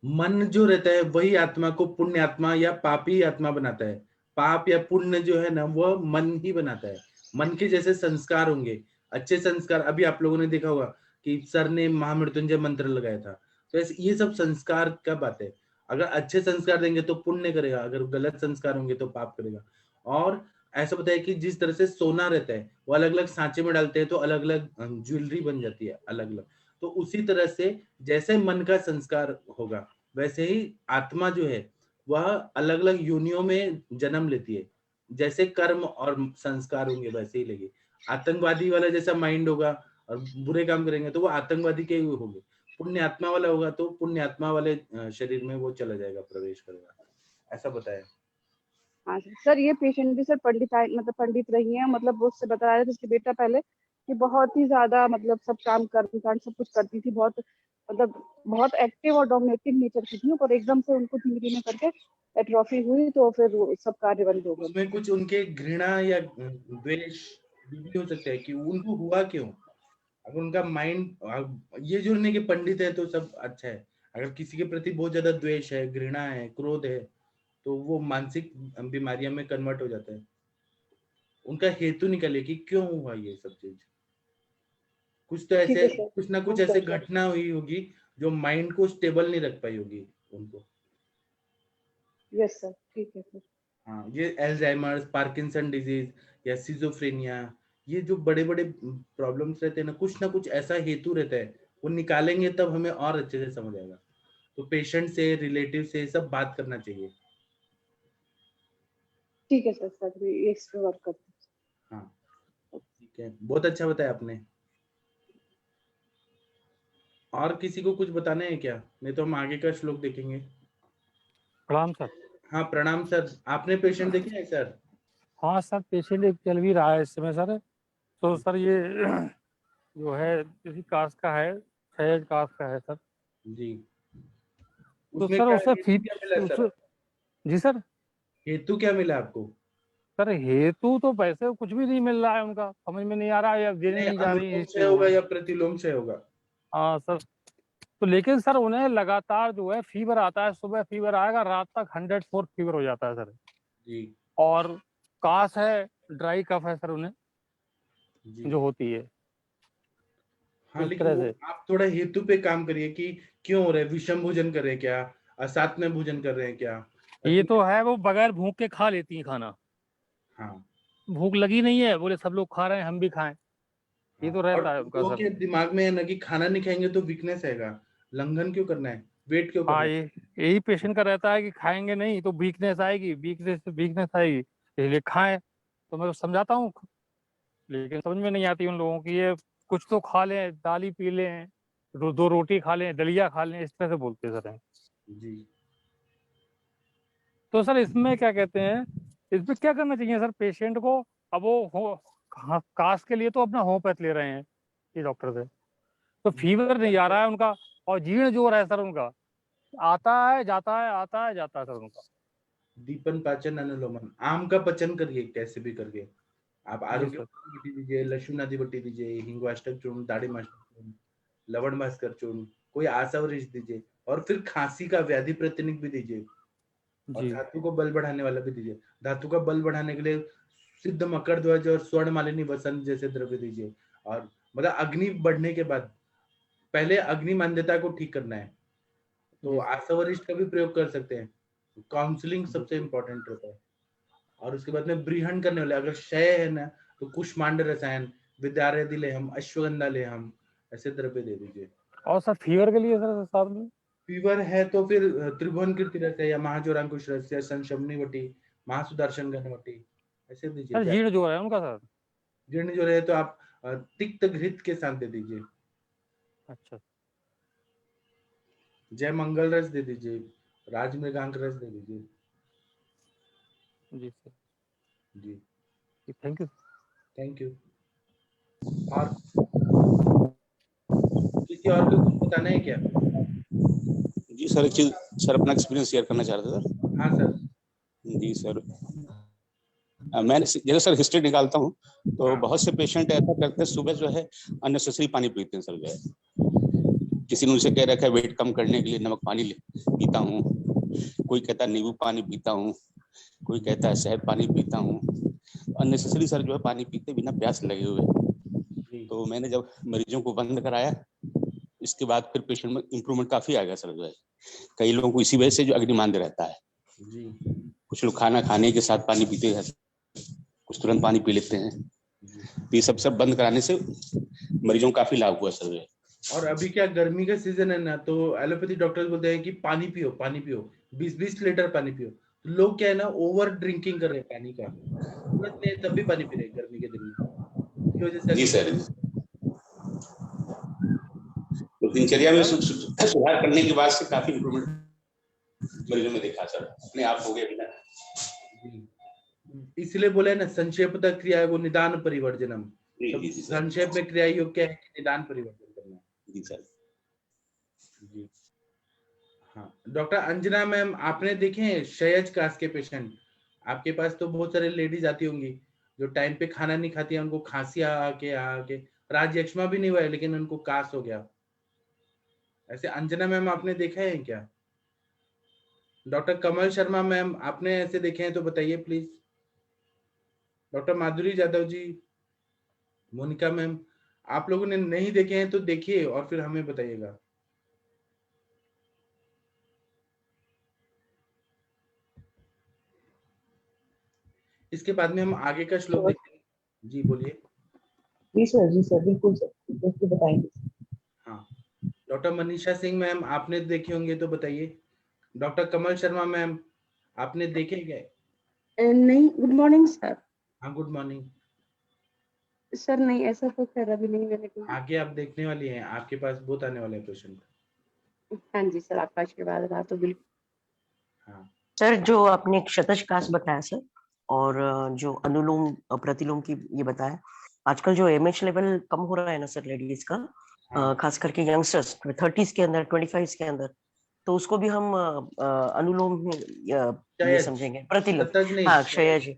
[SPEAKER 2] मन जो रहता है वही आत्मा को पुण्य आत्मा या पापी आत्मा बनाता है। पाप या पुण्य जो है ना, वह मन ही बनाता है। मन के जैसे संस्कार होंगे, अच्छे संस्कार, अभी आप लोगों ने देखा होगा कि सर ने महामृत्युंजय मंत्र लगाया था, तो ऐसे ये सब संस्कार का बात है। अगर अच्छे संस्कार देंगे तो पुण्य करेगा, अगर गलत संस्कार होंगे तो पाप करेगा। और ऐसा बताया कि जिस तरह से सोना रहता है, वो अलग अलग सांचे में डालते हैं तो अलग अलग ज्वेलरी बन जाती है अलग अलग, तो उसी तरह से जैसे मन का संस्कार होगा, वैसे ही आत्मा जो है वह अलग अलग योनियों में जन्म लेती है, जैसे कर्म और संस्कार होंगे वैसे ही लेगी। आतंकवादी वाला जैसा माइंड होगा और बुरे काम करेंगे तो वो आतंकवादी के ही होंगे, पुण्य आत्मा वाला होगा तो पुण्य आत्मा वाले शरीर में वो चला जाएगा, प्रवेश करेगा, ऐसा बताया।
[SPEAKER 5] हाँ सर, ये पेशेंट भी सर मतलब पंडित रही हैं, मतलब वो उससे बता रहे थे उसके बेटा पहले कि बहुत ही ज्यादा मतलब सब काम कांड सब कुछ करती थी, बहुत मतलब बहुत एक्टिव और डोमिनेटिंग नेचर की थी, और एकदम से उनको धीरे धीरे करके एट्रोफी हुई तो फिर वो सब कार्य बंद हो गए।
[SPEAKER 2] उसमें कुछ उनके घृणा या द्वेष भी हो सकता है कि उनको हुआ क्यों। अगर उनका माइंड ये जुड़ने के पंडित है तो सब अच्छा है, अगर किसी के प्रति बहुत ज्यादा द्वेष है, घृणा है, क्रोध है, तो वो मानसिक बीमारियों में कन्वर्ट हो जाता है। उनका हेतु निकालिए कि क्यों हुआ ये सब चीज। कुछ तो
[SPEAKER 5] ठीक
[SPEAKER 2] ऐसे
[SPEAKER 5] है सर।
[SPEAKER 2] कुछ ना कुछ ऐसे घटना हुई होगी जो माइंड को स्टेबल नहीं रख पाई होगी उनको।
[SPEAKER 5] यस सर, ठीक है सर।
[SPEAKER 2] हाँ, ये एल्जाइमर्स, पार्किंसन डिजीज या सिजोफ्रेनिया, ये जो बड़े बड़े प्रॉब्लम्स रहते हैं ना कुछ ऐसा हेतु रहता है, वो निकालेंगे तब हमें और अच्छे से समझ आएगा। तो पेशेंट से, रिलेटिव से सब बात करना चाहिए।
[SPEAKER 5] ठीक है सर, सर ये इस पे वर्क करते हैं।
[SPEAKER 2] हाँ ठीक है, बहुत अच्छा बताया आपने। और किसी को कुछ बताना है क्या? नहीं तो हम आगे का श्लोक देखेंगे।
[SPEAKER 6] प्रणाम सर।
[SPEAKER 2] हाँ प्रणाम सर, आपने पेशेंट देखे है सर?
[SPEAKER 6] हाँ सर, पेशेंट एक चल भी रहा है इस समय सर। तो सर ये जो है किसी कास्ट का है, सैयद कास्ट का है सर।
[SPEAKER 2] जी,
[SPEAKER 6] तो
[SPEAKER 2] उसमें
[SPEAKER 6] सर
[SPEAKER 2] क्या
[SPEAKER 6] उसे
[SPEAKER 2] हेतु क्या मिला सर?
[SPEAKER 6] जी सर।
[SPEAKER 2] हेतु क्या मिला आपको?
[SPEAKER 6] सर हेतु तो पैसे कुछ भी नहीं मिल रहा है उनका, समझ में नहीं आ रहा है, या देने नहीं जा रही है
[SPEAKER 2] अनुलोम
[SPEAKER 6] हिस्ट्री
[SPEAKER 2] क्षय होगा
[SPEAKER 6] वो।
[SPEAKER 2] या प्रतिलोम क्षय होगा?
[SPEAKER 6] हाँ सर। तो लेकिन सर उन्हें लगातार जो है फीवर आता है, सुबह फीवर आएगा, रात तक 104 फीवर हो जाता है सर।
[SPEAKER 2] जी
[SPEAKER 6] और काश है, ड्राई कफ है सर उन्हें
[SPEAKER 2] जी।
[SPEAKER 6] जो होती है।
[SPEAKER 2] हाँ
[SPEAKER 6] इस
[SPEAKER 2] लेकिन
[SPEAKER 6] तरह
[SPEAKER 2] वो
[SPEAKER 6] से
[SPEAKER 2] आप थोड़ा हेतु पे काम करिए कि क्यों हो रहा है, विषम भोजन कर रहे हैं क्या, असात में भोजन कर रहे हैं क्या?
[SPEAKER 6] ये तो है, वो बगैर भूख के खा लेती हैं खाना।
[SPEAKER 2] हाँ
[SPEAKER 6] भूख लगी नहीं है, बोले सब लोग खा रहे हैं हम भी खाएं, ये
[SPEAKER 2] हाँ।
[SPEAKER 6] तो
[SPEAKER 2] और
[SPEAKER 6] रहता है उनका
[SPEAKER 2] लोगों
[SPEAKER 6] सर।
[SPEAKER 2] के दिमाग में है ना कि खाना नहीं खाएंगे तो वीकनेस आएगा, लंघन क्यों करना है, वेट क्यों करना
[SPEAKER 6] हाँ,
[SPEAKER 2] है?
[SPEAKER 6] ये यही पेशेंट का रहता है कि खाएंगे नहीं तो वीकनेस आएगी, वीकनेस आएगी, इसलिए खाएं। तो मैं तो समझाता हूँ, लेकिन समझ में नहीं आती उन लोगों की। ये कुछ तो खा लें, दाल ही पी लें, दो रोटी खा लें, दलिया खा लें, इस तरह से बोलते हैं सर।
[SPEAKER 2] जी
[SPEAKER 6] तो सर इसमें क्या कहते हैं, इसमें क्या करना चाहिए सर पेशेंट को? अब वो कास्ट के लिए तो अपना होम्योपैथ ले रहे हैं ये डॉक्टर से, तो फीवर नहीं आ रहा है उनका, और जीर्ण जोर है सर उनका, आता है जाता है, आता है जाता है सर उनका।
[SPEAKER 2] दीपन पाचन अनुलोमन, आम का पचन करिए कैसे भी करके। आप
[SPEAKER 6] जी
[SPEAKER 2] आरोग्य
[SPEAKER 6] सर।
[SPEAKER 2] बट्टी दीजिए, लक्ष्मी नदी बट्टी दीजिए, हिंगवाष्टक चूर्ण, दाढ़ीमाष्टक चूर्ण, लवण भास्कर चूर्ण, कोई आसावरिश दीजिए, और फिर खांसी का व्याधि प्रतिनिक भी दीजिए, और
[SPEAKER 6] जी
[SPEAKER 2] धातु को बल बढ़ाने वाला भी दीजिए। धातु का बल बढ़ाने के लिए सिद्ध मकर ध्वज और स्वर्ण मालिनी वसंत जैसे द्रव्य दीजिए। और मतलब अग्नि बढ़ने के बाद पहले अग्नि मान्यता को ठीक करना है, तो
[SPEAKER 6] जी
[SPEAKER 2] आसावरिष्ठ का भी प्रयोग कर सकते हैं। काउंसलिंग
[SPEAKER 6] जी
[SPEAKER 2] सबसे इम्पोर्टेंट होता है। और उसके बाद में ब्रीहण करने वाले, अगर क्षय है ना तो कुष्मांड रसायन, विद्यारधि लेहम, अश्वगंधा लेहम, ऐसे द्रव्य दे दीजिए।
[SPEAKER 6] और सर फीवर के लिए सर साथ में?
[SPEAKER 2] फीवर है तो फिर त्रिभुवन कीर्ति रस है, या महाजोरांकुश रस, या संशमनी वटी, महासुदर्शन घनवटी, ऐसे
[SPEAKER 6] सर
[SPEAKER 2] दीजिए।
[SPEAKER 6] जीर्ण जोर है उनका सर।
[SPEAKER 2] जीर्ण जो रहे तो आप तिक्त घृत के साथ दे दीजिए।
[SPEAKER 6] अच्छा
[SPEAKER 2] जय मंगल रस दे दीजिए, राजमृगांक रस दे दीजिए।
[SPEAKER 6] जी सर,
[SPEAKER 2] जी
[SPEAKER 6] थैंक यू।
[SPEAKER 2] Thank you. और किसी और को कुछ बताना है क्या?
[SPEAKER 4] जी सर, एक चीज सर अपना एक्सपीरियंस शेयर करना चाह रहे थे सर।
[SPEAKER 2] हाँ सर।
[SPEAKER 4] जी सर, मैं जैसे सर हिस्ट्री निकालता हूँ तो बहुत से पेशेंट ऐसा करते हैं, सुबह जो है अननेसेसरी पानी पीते हैं सर। जो है किसी ने उनसे कह रखा है वेट कम करने के लिए नमक पानी पीता हूँ, कोई कहता है नींबू पानी पीता हूँ, कोई कहता है शहद पानी पीता हूँ। अननेसेसरी सर जो है पानी पीते बिना प्यास लगे हुए। तो मैंने जब मरीजों को बंद कराया, इसके बाद फिर पेशेंट में इम्प्रूवमेंट काफी आ गया सर। जो है कई लोगों को इसी वजह से जो अग्निमांद रहता है।
[SPEAKER 2] जी
[SPEAKER 4] कुछ लोग खाना खाने के साथ पानी पीते हैं, कुछ तुरंत पानी पी लेते हैं। तो ये सब बंद कराने से मरीजों को काफी लाभ हुआ सर।
[SPEAKER 2] और अभी क्या गर्मी का सीजन है ना, तो एलोपैथी डॉक्टर्स बोलते हैं कि पानी पियो, पानी पियो, 20-20 लीटर पानी पियो। तो लोग क्या है ना, ओवर ड्रिंकिंग कर रहे हैं पानी का, जरूरत नहीं है तब भी पानी पी रहे हैं गर्मी के दिन में, इसकी वजह से
[SPEAKER 4] जी सर। दिनचर्या में सुधार करने के बाद से काफी इम्प्रूवमेंट मरीजों में देखा सर, अपने आप हो गया बिना।
[SPEAKER 2] इसलिए बोले ना संक्षेपता क्रिया है वो निदान परिवर्जनम। संक्षेप में क्रिया योग क्या है? निदान परिवर्तन करना।
[SPEAKER 4] जी सर।
[SPEAKER 2] जी हाँ, डॉक्टर अंजना मैम, आपने देखे हैं क्षयज कास के पेशेंट? आपके पास तो बहुत सारे लेडीज आती होंगी जो टाइम पे खाना नहीं खाती है, उनको खांसी आके राजयक्ष्मा भी नहीं हुआ है लेकिन उनको कास हो गया। ऐसे अंजना मैम आपने देखा है क्या? डॉक्टर कमल शर्मा मैम, आपने ऐसे देखे हैं तो बताइए please. Doctor Madhuri Jadhav ji, Monika ma'am, आप लोगों ने नहीं देखे हैं तो देखिए और फिर हमें बताइएगा। इसके बाद में हम आगे का श्लोक देखेंगे। जी बोलिए।
[SPEAKER 7] जी सर बिल्कुल सर, बिल्कुल बताएंगे।
[SPEAKER 2] हाँ, डॉक्टर मनीषा सिंह मैम, आपने देखे होंगे तो बताइए। डॉक्टर कमल शर्मा मैम, आपने देखे क्या?
[SPEAKER 5] नहीं, गुड मॉर्निंग सर।
[SPEAKER 2] हाँ, गुड मॉर्निंग
[SPEAKER 5] सर। नहीं, ऐसा तो खैर अभी नहीं मैंने कोई।
[SPEAKER 2] आगे आप देखने वाली हैं, आपके पास बहुत आने वाले पेशेंट।
[SPEAKER 5] हाँ जी सर, आपका आशीर्वाद रहा तो बिल्कुल।
[SPEAKER 2] हाँ
[SPEAKER 8] सर, जो आपने क्षतज कास बताया सर, और जो अनुलोम प्रतिलोम की ये बताया, आजकल जो एमएच लेवल कम हो रहा है ना सर लेडीज का, खास करके यंगस्टर्स 30s के अंदर, 25 के अंदर, तो उसको भी हम अनुलोम में ये समझेंगे, प्रतिलोम। हाँ, क्षयज,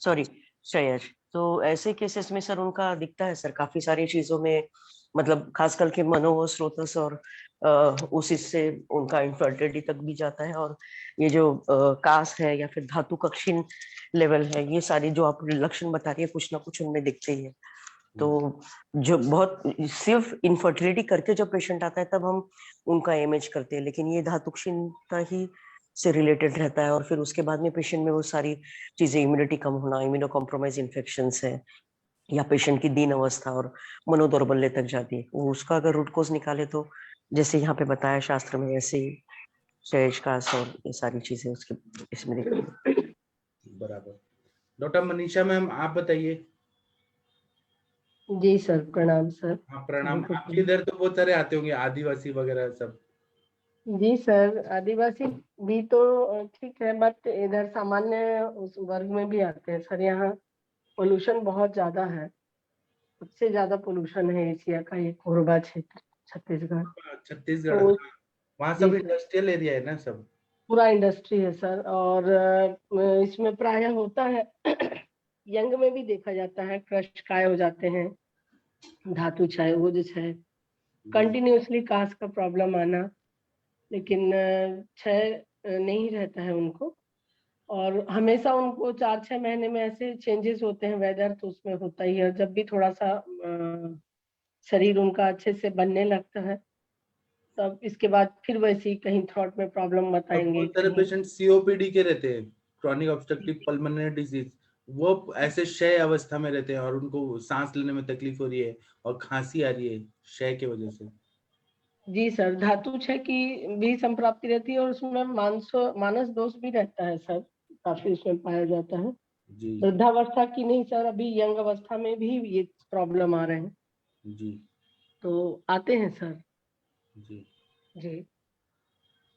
[SPEAKER 8] सॉरी क्षयज। तो ऐसे केसेस में सर उनका दिखता है सर काफी सारी चीजों में, मतलब खास करके मनोव स्रोतस और उस इससे उनका इनफर्टिलिटी तक भी जाता है। और ये जो कास है या फिर धातु कक्षीण लेवल है, ये सारी जो आप लक्षण बता रही है कुछ ना कुछ उनमें दिखते ही है। तो जो बहुत सिर्फ इनफर्टिलिटी करके जब पेशेंट आता है तब हम उनका एमएच करते हैं, लेकिन ये धातु क्षीणता ही से रिलेटेड रहता है। और फिर उसके बाद में पेशेंट में वो सारी चीजें, इम्यूनिटी कम होना, इम्यूनो कॉम्प्रोमाइज इन्फेक्शंस है, या पेशेंट की दीन अवस्था और मनोदौर्बल्य तक जाती है। वो उसका अगर रूट कोज निकाले तो जैसे यहाँ पे बताया शास्त्र में, ऐसे ही क्षयज कास और ये सारी चीजें उसके इसमें देखिए।
[SPEAKER 2] बराबर। डॉक्टर मनीषा मैम, आप बताइए।
[SPEAKER 7] जी सर, प्रणाम सर।
[SPEAKER 2] हाँ प्रणाम। आपके इधर तो बहुत सारे आते होंगे आदिवासी वगैरह सब।
[SPEAKER 7] जी सर, आदिवासी भी तो ठीक है, बट इधर सामान्य उस वर्ग में भी आते हैं सर। यहाँ पोल्यूशन बहुत ज्यादा है, सबसे ज्यादा पोल्यूशन है एशिया का, ये कोरबा क्षेत्र छत्तीसगढ़।
[SPEAKER 2] छत्तीसगढ़,
[SPEAKER 7] तो
[SPEAKER 2] वहाँ सब
[SPEAKER 7] जी सर,
[SPEAKER 2] इंडस्ट्रियल एरिया है ना सब।
[SPEAKER 7] पूरा इंडस्ट्री है सर। और इसमें प्राय होता है यंग में भी देखा जाता है, क्रश काय हो जाते हैं, धातु क्षय, ओज क्षय, कंटिन्यूअसली कास का प्रॉब्लम आना, लेकिन क्षय नहीं रहता है उनको। और हमेशा उनको 4-6 महीने में ऐसे चेंजेस होते हैं वेदर, तो उसमें होता ही है। जब भी थोड़ा सा शरीर उनका अच्छे से बनने लगता है, तब इसके बाद फिर वैसे ही कहीं थ्रोट में प्रॉब्लम बताएंगे।
[SPEAKER 2] बहुत सारे पेशेंट सीओपीडी के रहते हैं, क्रॉनिक ऑब्स्ट्रक्टिव पल्मोनरी डिजीज, वो ऐसे क्षय अवस्था में रहते हैं और उनको सांस लेने में तकलीफ हो रही है और खांसी आ रही है क्षय की वजह से। जी
[SPEAKER 7] सर, धातु क्षय की भी संप्राप्ति रहती है और उसमें मानस दोष भी रहता है सर, काफी उसमें पाया जाता है। वृद्धावस्था की नहीं सर, अभी यंग अवस्था में भी ये प्रॉब्लम आ रहे हैं।
[SPEAKER 2] जी,
[SPEAKER 7] तो आते हैं सर।
[SPEAKER 2] जी
[SPEAKER 7] जी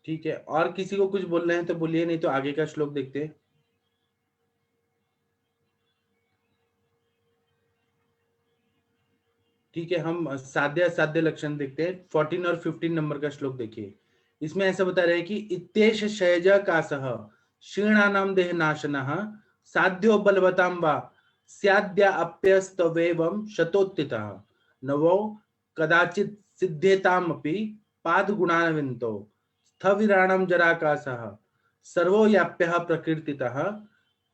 [SPEAKER 2] ठीक है। और किसी को कुछ बोलना है तो बोलिए, नहीं तो आगे का श्लोक देखते हैं। ठीक है, हम साध्य असाध्य लक्षण देखते हैं। 14 और 15 नंबर का श्लोक देखिए। इसमें ऐसा बता रहे हैं कि इत्येष क्षयज कासः क्षीणानां देहनाशनः साध्यो बलवतां वा स्याद्या अप्यस्तवेवं शतोत्थितः नवो कदाचित् सिद्धेतामपि पादगुणान्वितो स्थविराणं जराकासः सर्वो याप्यः प्रकृतितः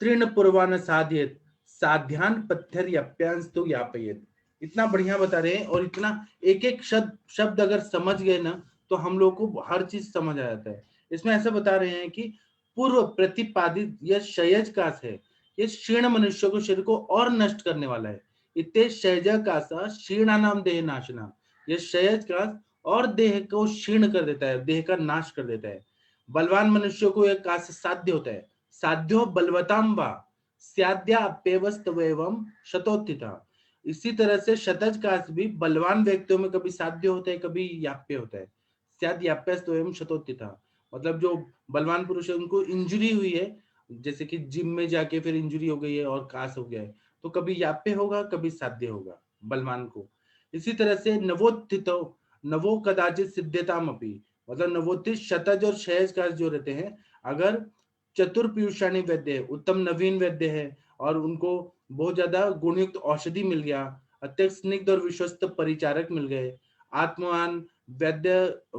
[SPEAKER 2] तृण पूर्वान साध्येत साध्यान पथ्यर्यप्यांस्तु यापयेत। इतना बढ़िया बता रहे हैं और इतना एक एक शब्द अगर समझ गए ना तो हम लोग को हर चीज समझ आ जाता है। इसमें ऐसा बता रहे हैं कि पूर्व प्रतिपादित यह क्षयज कास है, ये क्षीण मनुष्य को शरीर को और नष्ट करने वाला है। इत्ते क्षयज कास क्षीणानाम देह नाशना, ये क्षयज कास और देह को क्षीण कर देता है, देह का नाश कर देता है। बलवान मनुष्य को यह कास साध्य होता है। साध्यो बलवताम वा स्याद्या अप्यवस्तवेवं शतोत्थितः, इसी तरह से शतज काश भी बलवान व्यक्तियों में कभी साध्य होता है, कभी याप्य होता है। शायद याप्यस्तु एवं शतोत्थि था, मतलब जो बलवान पुरुष है उनको इंजरी हुई है, जैसे कि जिम में जाके फिर इंजरी हो गई है और काश हो गया है, तो कभी याप्य होगा कभी साध्य होगा बलवान को। इसी तरह से नवोत्थितो नवो कदाचित सिद्धताम अपि, मतलब नवोत्थित शतज और शयज काश जो रहते हैं, अगर चतुर्पीयूषाणी वैद्य है, उत्तम नवीन वैद्य है और उनको बहुत ज्यादा गुणयुक्त औषधि मिल गया, अत्यंत स्निग्ध और विश्वस्त परिचारक मिल गए, आत्मवान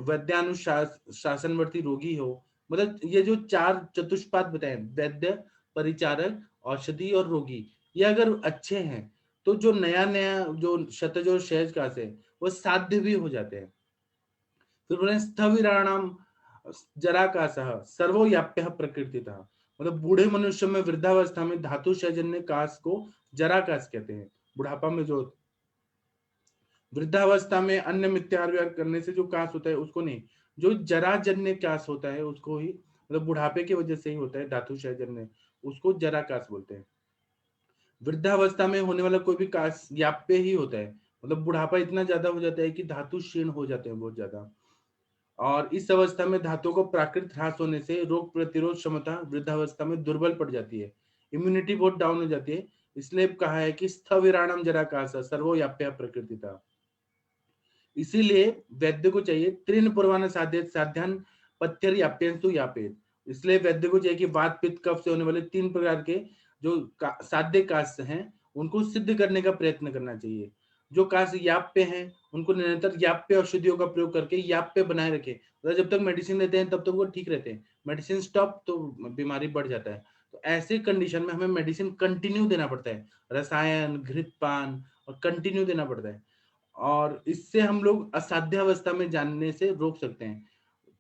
[SPEAKER 2] वैद्यानुशासनवर्ती रोगी हो, मतलब ये जो चार चतुष्पाद बताए, वैद्य, परिचारक, औषधि और रोगी, ये अगर अच्छे हैं तो जो नया नया जो शतज और शयज काश है वो साध्य भी हो जाते हैं। फिर बोले स्थविराणाम जराकाशः सर्वो याप्यः प्रकृतितः, मतलब बूढ़े मनुष्य में वृद्धावस्था में धातु शयजन्य काश को जराकाश कहते हैं। बुढ़ापा में जो वृद्धावस्था में अन्य मिथ्याचार करने से जो काश होता है उसको नहीं, जो जराजन्य काश होता है उसको ही, मतलब बुढ़ापे की वजह से ही होता है धातु शयजन्य, उसको जराकाश बोलते हैं। वृद्धावस्था में होने वाला कोई भी काश याप्य ही होता है, मतलब बुढ़ापा इतना ज्यादा हो जाता है कि धातु क्षीण हो जाते हैं बहुत ज्यादा, और इस अवस्था में धातु को प्राकृतिक ह्रास होने से रोग प्रतिरोध क्षमता वृद्धावस्था में दुर्बल पड़ जाती है, इम्यूनिटी बहुत डाउन हो जाती है। इसलिए कहा है कि स्थविराणम जराकाश सर्वो याप्य प्रकृतिता। इसीलिए वैद्य को चाहिए त्रिन पूर्वान साध्य साध्यान पथ्यर याप्यंतु यापेत, इसलिए वैद्य को चाहिए कि वात पित्त कफ से होने वाले 3 प्रकार के जो साध्य काश हैं उनको सिद्ध करने का प्रयत्न करना चाहिए। जो काश याप्य हैं उनको निरंतर याप्य औषधियों का प्रयोग करके याप्य बनाए रखे, मतलब जब तक मेडिसिन लेते हैं तब तक वो ठीक रहते हैं, मेडिसिन स्टॉप तो बीमारी बढ़ जाता है। तो ऐसे कंडीशन में हमें मेडिसिन कंटिन्यू देना पड़ता है, रसायन घृतपान और कंटिन्यू देना पड़ता है, और इससे हम लोग असाध्यावस्था में जानने से रोक सकते हैं।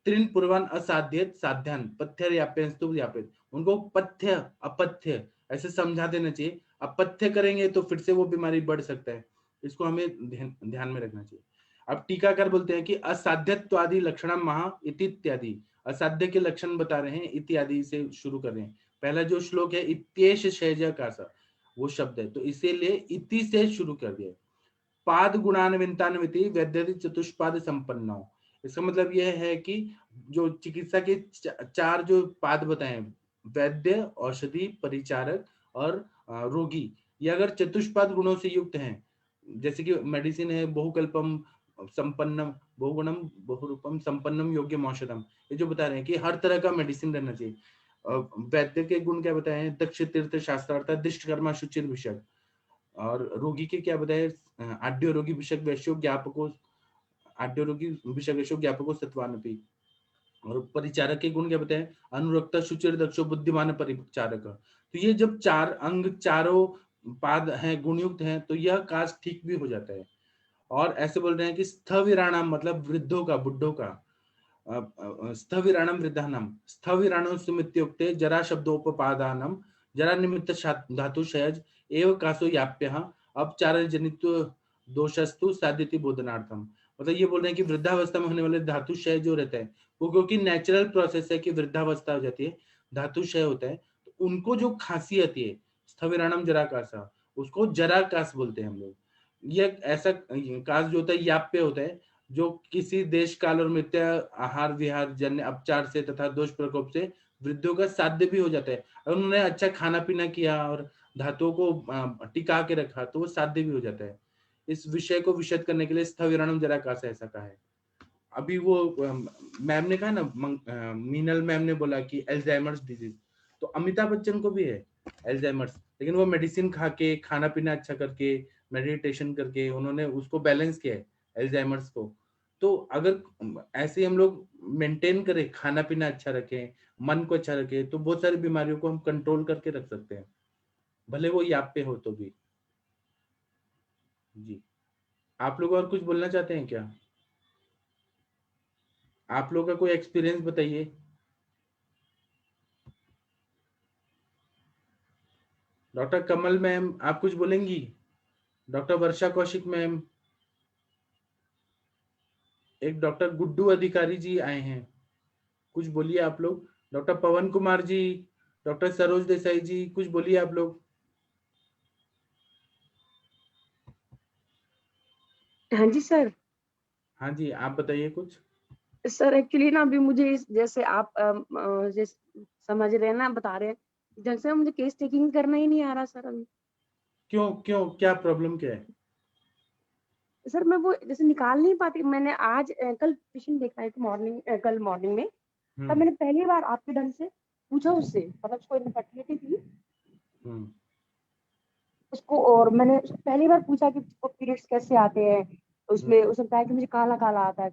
[SPEAKER 2] त्रिन पूर्वान असाध्य साध्यान पथ्य याप्यंस्तु यापित, उनको पथ्य अपथ्य ऐसे समझा देना चाहिए। अपथ्य करेंगे तो फिर से वो बीमारी बढ़ सकता है, इसको हमें ध्यान में रखना चाहिए। अब टीकाकार बोलते हैं कि असाध्यत्वादि लक्षण महा इत्यादि, असाध्य के लक्षण बता रहे हैं, इत्यादि से शुरू कर रहे हैं। पहला जो श्लोक है इत्येष शैज काश, वो शब्द है, तो इसीलिए इति से शुरू कर दिया। पाद गुणान्वितान्विति वैद्यति चतुष्पाद संपन्नो, इसका मतलब यह है कि जो चिकित्सा के 4 जो पाद बताए, वैद्य, औषधि, परिचारक और रोगी, ये अगर चतुष्पाद गुणों से युक्त हैं, जैसे कि मेडिसिन है बहुकल्पम संपन्नम बहुगुणम बहुरूपम संपन्नम योग्यम औषधम, ये जो बता रहे हैं कि हर तरह का मेडिसिन रहना चाहिए। वैद्य के गुण क्या बताए हैं, दक्ष तीर्थ शास्त्रार्थ दिष्ट कर्मा शुचिर विषय, और रोगी के क्या बताए, आड्य रोगी विषय वैश्यो ज्ञापको, आड्य रोगी विषय वैश्यो ज्ञापको सत्वानपि, और परिचारक के गुण क्या बताए, अनुरक्त शुचिर दक्षो बुद्धिमान परिचारक। तो ये जब 4 अंग चारों पाद हैं गुणयुक्त हैं तो यह काश ठीक भी हो जाता है। और ऐसे बोल रहे हैं कि स्थविराणाम मतलब वृद्धों का, बुड्ढों का, स्थविराणम वृद्धानाम, स्थविराणम सुमित्युक्ते जरा शब्दोपपादानम जरा निमित्त धातु शयज एव कासो याप्यः अपचार जनित दोषस्तु साध्यति बोधनार्थम, मतलब ये बोल रहे हैं कि वृद्धावस्था में होने वाले धातु क्षय जो रहता है वो क्योंकि नेचुरल प्रोसेस है कि वृद्धावस्था हो जाती है, धातु क्षय होता है, तो उनको जो खांसी आती है स्थविराणम जराकाशा, उसको जराकाश बोलते हैं हम लोग। ये ऐसा काश जो होता है याप्य होता है, जो किसी देश काल और मिथ्या आहार विहार जन्य अपचार से तथा दोष प्रकोप से वृद्धों का साध्य भी हो जाता है। अगर उन्होंने अच्छा खाना पीना किया और धातुओं को टिका के रखा तो वो साध्य भी हो जाता है। इस विषय को विशद करने के लिए स्थविराणम जराकाश ऐसा कहा है। अभी वो मैम ने कहा ना, मीनल मैम ने बोला कि एल्जाइमर्स डिजीज, तो अमिताभ बच्चन को भी है एल्जाइमर्स, लेकिन वो मेडिसिन खा के, खाना पीना अच्छा करके, मेडिटेशन करके उन्होंने उसको बैलेंस किया है एल्जाइमर्स को। तो अगर ऐसे हम लोग मेंटेन करें, खाना पीना अच्छा रखें, मन को अच्छा रखें, तो बहुत सारी बीमारियों को हम कंट्रोल करके रख सकते हैं, भले वो याप्य हो तो भी। जी, आप लोग और कुछ बोलना चाहते हैं क्या? आप लोग का कोई एक्सपीरियंस बताइए। डॉक्टर कमल मैम आप कुछ बोलेंगी? डॉक्टर वर्षा कौशिक मैम, एक डॉक्टर गुड्डू अधिकारी जी आए हैं, कुछ बोलिए आप लोग। डॉक्टर पवन कुमार जी, डॉक्टर सरोज देसाई जी, कुछ बोलिए आप लोग।
[SPEAKER 9] हाँ जी सर।
[SPEAKER 2] हाँ जी, आप बताइए कुछ।
[SPEAKER 9] सर एक्चुअली ना अभी मुझे जैसे आप जैसे समझ रहे हैं ना, बता रहे हैं, जैसे मुझे केस टेकिंग करना ही नहीं आ रहा सर अभी।
[SPEAKER 2] क्यों क्यों, क्या प्रॉब्लम क्या है?
[SPEAKER 9] सर मैं वो जैसे निकाल नहीं पाती। मैंने आज कल पेशेंट देखा है कल मॉर्निंग में, तब मैंने पहली बार आपके ढंग से पूछा उससे, मतलब उसको इनफर्टिलिटी थी उसको, और मैंने उसको पहली बार पूछा कि उसको पीरियड्स कैसे आते हैं। उसमें उसने बताया कि मुझे काला काला आता है,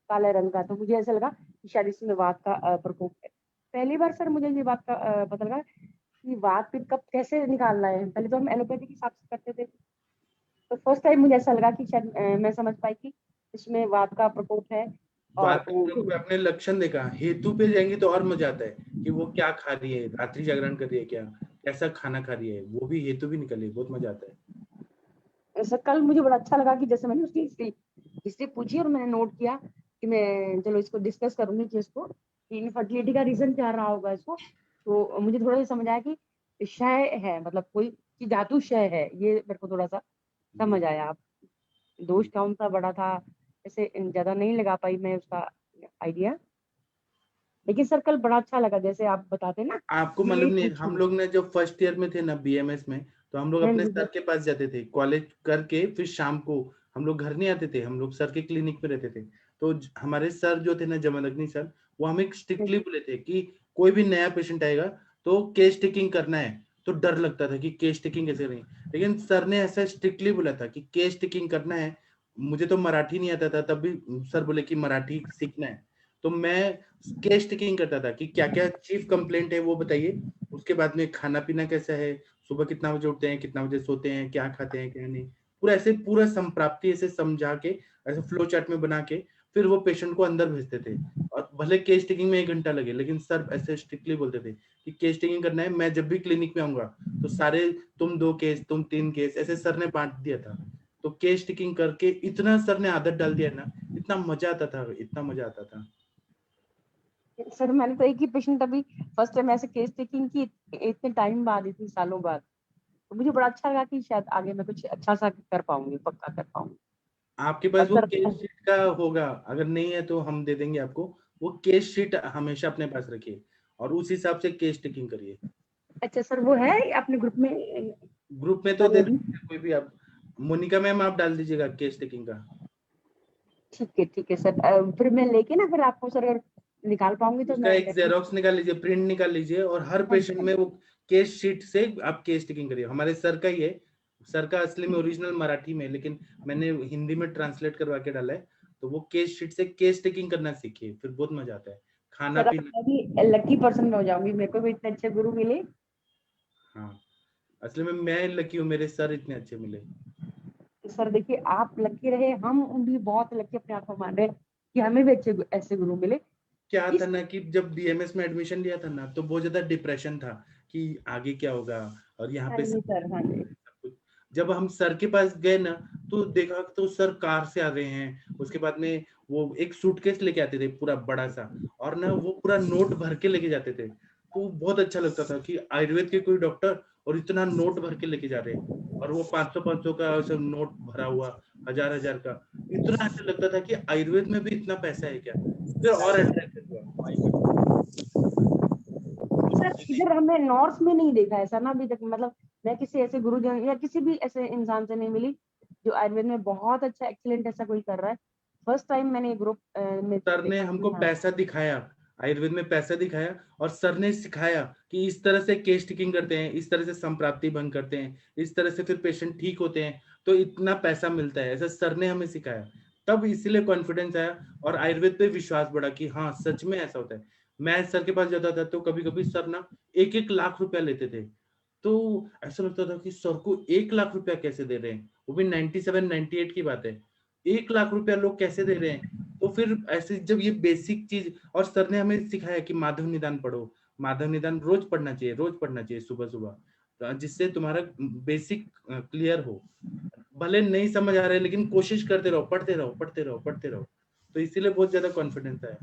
[SPEAKER 9] काले रंग का। तो मुझे ऐसा लगा कि शायद इसमें वात का प्रकोप है। पहली बार सर मुझे ये बात का पता लगा कि वात पित्त कब कैसे निकालना है। पहले तो हम एलोपैथी के हिसाब से करते थे, तो फर्स्ट टाइम मुझे ऐसा लगा कि शायद मैं समझ पाई कि इसमें वात का प्रकोप है। और
[SPEAKER 2] बात पे अपने लक्षण देखा, हेतु पे जाएंगे तो और मजा आता है कि वो क्या खा रही है, रात्रि जागरण कर रही है क्या, कैसा खाना खा रही है, वो भी हेतु भी निकले, बहुत मजा आता है।
[SPEAKER 9] सर कल मुझे बड़ा अच्छा लगा कि जैसे मैंने उसकी हिस्ट्री पूछी और मैंने नोट किया कि मैं चलो इसको डिस्कस करूंगी कि इसको इनफर्टिलिटी का रीजन क्या रहा होगा इसको। तो मुझे थोड़ा सा समझ आया कि क्षय है, मतलब कोई कि धातु क्षय है, ये मेरे को थोड़ा सा समझ आया। आप दोष कौन सा बड़ा था ऐसे ज्यादा नहीं लगा पाई मैं उसका आइडिया, लेकिन सर कल बड़ा अच्छा लगा जैसे आप बताते ना।
[SPEAKER 2] आपको
[SPEAKER 9] मैं
[SPEAKER 2] मालूम
[SPEAKER 9] यही
[SPEAKER 2] नहीं, हम
[SPEAKER 9] पूछूंगी।
[SPEAKER 2] लोग ने जब फर्स्ट ईयर में थे ना बीएमएस में, तो हम लोग
[SPEAKER 9] हाँ
[SPEAKER 2] अपने
[SPEAKER 9] जी
[SPEAKER 2] सर
[SPEAKER 9] सर।
[SPEAKER 2] के पास जाते थे कॉलेज करके, फिर शाम को हम लोग घर नहीं आते थे, हम लोग सर के क्लिनिक में रहते थे। तो हमारे सर जो थे ना, जमदग्नि सर, वो हमें स्ट्रिक्टली बोले थे कि कोई भी नया पेशेंट आएगा तो केस टेकिंग करना है। तो डर लगता था कि केस टेकिंग कैसे नहीं, लेकिन सर ने ऐसा स्ट्रिक्टली बोला था कि केस टेकिंग करना है। मुझे तो मराठी नहीं आता था, तब भी सर बोले कि मराठी सीखना है। तो मैं केस टेकिंग करता था कि क्या क्या चीफ कंप्लेंट है वो बताइए, उसके बाद में खाना पीना कैसा है, सुबह कितना बजे उठते हैं, कितना बजे सोते हैं, क्या खाते हैं क्या नहीं, पूरा ऐसे पूरा संप्राप्ति ऐसे समझा के, ऐसे फ्लो चार्ट में बना के फिर वो पेशेंट को अंदर भेजते थे। और भले केस टेकिंग में 1 घंटा लगे, लेकिन सर ऐसे स्ट्रिक्टली बोलते थे कि केस टेकिंग करना है। मैं जब भी क्लिनिक में आऊंगा तो सारे, तुम 2 केस, तुम 3 केस, ऐसे सर ने बांट दिया था। तो केस टेकिंग करके इतना सर ने आदत डाल दिया ना, इतना मजा आता था, इतना मजा आता था।
[SPEAKER 9] सर मैंने तो एक ही पेशेंट अभी फर्स्ट टाइम ऐसे केस टेकिंग की, इतने टाइम बाद, इतने सालों बाद। तो मुझे बड़ा अच्छा लगा कि शायद आगे मैं कुछ अच्छा सा कर पाऊंगी, पक्का कर पाऊंगी।
[SPEAKER 2] आपके
[SPEAKER 9] और
[SPEAKER 2] पास वो
[SPEAKER 9] सर
[SPEAKER 2] केस शीट का होगा, अगर नहीं है तो हम दे देंगे आपको। वो केस शीट हमेशा अपने पास रखिए और उस हिसाब से केस टेकिंग करिए।
[SPEAKER 9] अच्छा सर वो है अपने ग्रुप में
[SPEAKER 2] ग्रुप में तो दे
[SPEAKER 9] रेडी?
[SPEAKER 2] देंगे, कोई भी आप, मोनिका मैम आप डाल दीजिएगा केस टेकिंग का।
[SPEAKER 9] ठीक है सर। फिर मैं लेके ना फिर आपको सर अगर निकाल पाऊंगी तो
[SPEAKER 2] उसका
[SPEAKER 9] मैं
[SPEAKER 2] एक जेरोक्स निकाल लीजिए, प्रिंट निकाल लीजिए, और हर
[SPEAKER 9] हाँ जी
[SPEAKER 2] पेशेंट
[SPEAKER 9] हाँ
[SPEAKER 2] में
[SPEAKER 9] जी।
[SPEAKER 2] वो केस शीट से आप केस टेकिंग करिए। हमारे सर का ही है, सर का असली में ओरिजिनल मराठी में, लेकिन मैंने हिंदी में ट्रांसलेट करवा के डाला है। तो वो केस शीट से केस टेकिंग करना सीखिए, फिर बहुत मजा आता है, खाना
[SPEAKER 9] सर अब
[SPEAKER 2] पीना।
[SPEAKER 9] मैं भी लकी पर्सन हो जाऊंगी, मेरे को भी इतने अच्छे गुरु मिले।
[SPEAKER 2] हाँ, असली में मैं लकी हूँ, मेरे सर इतने अच्छे मिले।
[SPEAKER 9] सर देखिए आप लकी रहे, हम भी बहुत लकी अपने आप को मान रहे हैं कि हमें भी अच्छे ऐसे गुरु मिले।
[SPEAKER 2] क्या था
[SPEAKER 9] इस
[SPEAKER 2] ना कि जब बीएमएस में एडमिशन लिया था ना, तो बहुत ज्यादा डिप्रेशन था कि आगे क्या होगा, और यहाँ
[SPEAKER 9] हाँ
[SPEAKER 2] पे
[SPEAKER 9] जी सर। हाँ जी
[SPEAKER 2] सब कुछ। जब हम सर के पास गए ना, तो देखा तो सर कार से आ रहे हैं, उसके बाद में वो एक सूटकेस लेके आते थे पूरा बड़ा सा, और ना वो पूरा नोट भर के लेके जाते थे। तो बहुत अच्छा लगता था कि आयुर्वेद के कोई डॉक्टर और इतना नोट भर के लेके जा रहे हैं, और वो 500 का सब नोट भरा हुआ, 1000 का। इतना अच्छा लगता था कि आयुर्वेद में भी इतना पैसा है क्या, फिर और अट्रैक्ट हुआ।
[SPEAKER 9] सर इधर हमने नॉर्थ में नहीं देखा ऐसा ना अभी तक, मतलब मैं किसी ऐसे गुरुजन या किसी भी ऐसे इंसान से नहीं मिली जो आयुर्वेद में बहुत अच्छा एक्सीलेंट ऐसा कोई कर रहा है। फर्स्ट टाइम मैंने ग्रुप में
[SPEAKER 2] सर ने
[SPEAKER 9] देखा कि
[SPEAKER 2] हमको
[SPEAKER 9] हाँ।
[SPEAKER 2] पैसा दिखाया, आयुर्वेद में पैसा दिखाया, और सर ने सिखाया कि इस तरह से केस टिकिंग करते हैं, इस तरह से संप्राप्ति भंग करते हैं, इस तरह से फिर पेशेंट ठीक होते हैं, तो इतना पैसा मिलता है, ऐसा सर ने हमें सिखाया। तब इसीलिए कॉन्फिडेंस आया और आयुर्वेद पे विश्वास बढ़ा कि हाँ सच में ऐसा होता है। मैं सर के पास जाता था तो कभी कभी सर ना 1-1 लाख रुपया लेते थे। तो ऐसा लगता था कि सर को 1 लाख रुपया कैसे दे रहे हैं, वो भी 97-98 की बात है। 1 लाख रुपया लोग कैसे दे रहे हैं। तो फिर ऐसे जब ये बेसिक चीज, और सर ने हमें सिखाया कि माधव निदान पढ़ो, माधव निदान रोज पढ़ना चाहिए, रोज पढ़ना चाहिए सुबह सुबह, जिससे तुम्हारा बेसिक क्लियर हो। भले नहीं समझ आ रहा है, लेकिन कोशिश करते रहो, पढ़ते रहो, पढ़ते रहो, पढ़ते रहो। तो इसीलिए बहुत ज्यादा कॉन्फिडेंस आया।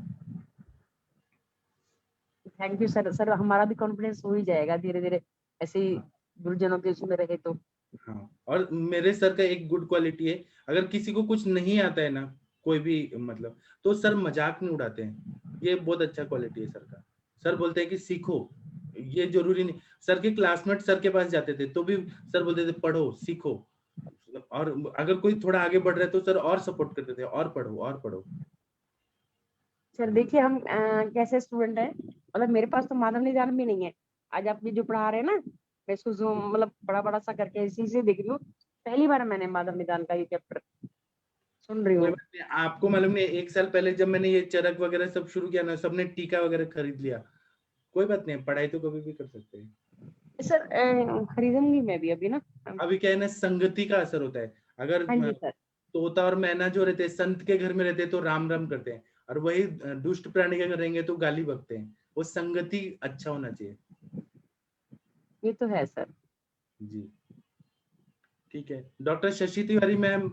[SPEAKER 9] Thank you sir. सर हमारा भी कॉन्फिडेंस हो ही जाएगा धीरे धीरे ऐसे ही गुरुजनों के उसमें रहे तो।
[SPEAKER 2] हाँ, और मेरे सर का एक गुड क्वालिटी है, अगर किसी को कुछ नहीं आता है ना, कोई भी मतलब, तो सर मजाक नहीं उड़ाते हैं। ये बहुत अच्छा क्वालिटी है सर का। सर बोलते हैं कि सीखो, ये जरूरी नहीं। सर के क्लासमेट सर के पास जाते थे तो भी सर बोलते थे पढ़ो सीखो, और अगर कोई थोड़ा आगे बढ़ रहा है तो सर और सपोर्ट करते थे, और पढ़ो और पढ़ो।
[SPEAKER 9] सर देखिए हम कैसे स्टूडेंट हैं, मतलब मेरे पास तो मानव निदान भी नहीं है। आज आप ये जो पढ़ा रहे हैं ना, मैं इसको जूम मतलब बड़ा बड़ा सा करके इसी से देख रही हूँ। पहली बार मैंने मानव निदान का ये चैप्टर सुन रही
[SPEAKER 2] कोई
[SPEAKER 9] हूँ।
[SPEAKER 2] बात नहीं, आपको मालूम नहीं, 1 साल पहले जब मैंने ये चरक वगैरह सब शुरू किया ना, सबने टीका वगैरह खरीद लिया। कोई बात नहीं, पढ़ाई तो कभी भी कर सकते हैं।
[SPEAKER 9] सर खरीदूंगी मैं भी अभी ना।
[SPEAKER 2] अभी क्या है ना, संगति का असर होता है। अगर
[SPEAKER 9] हाँ जी सर।
[SPEAKER 2] तोता और मैना जो रहते हैं संत के घर में रहते हैं तो राम राम करते हैं, और वही दुष्ट प्राणी के घर रहेंगे तो गाली बकते हैं। वो संगति अच्छा होना चाहिए।
[SPEAKER 9] ये तो है सर।
[SPEAKER 2] जी ठीक है। डॉक्टर शशि तिवारी मैम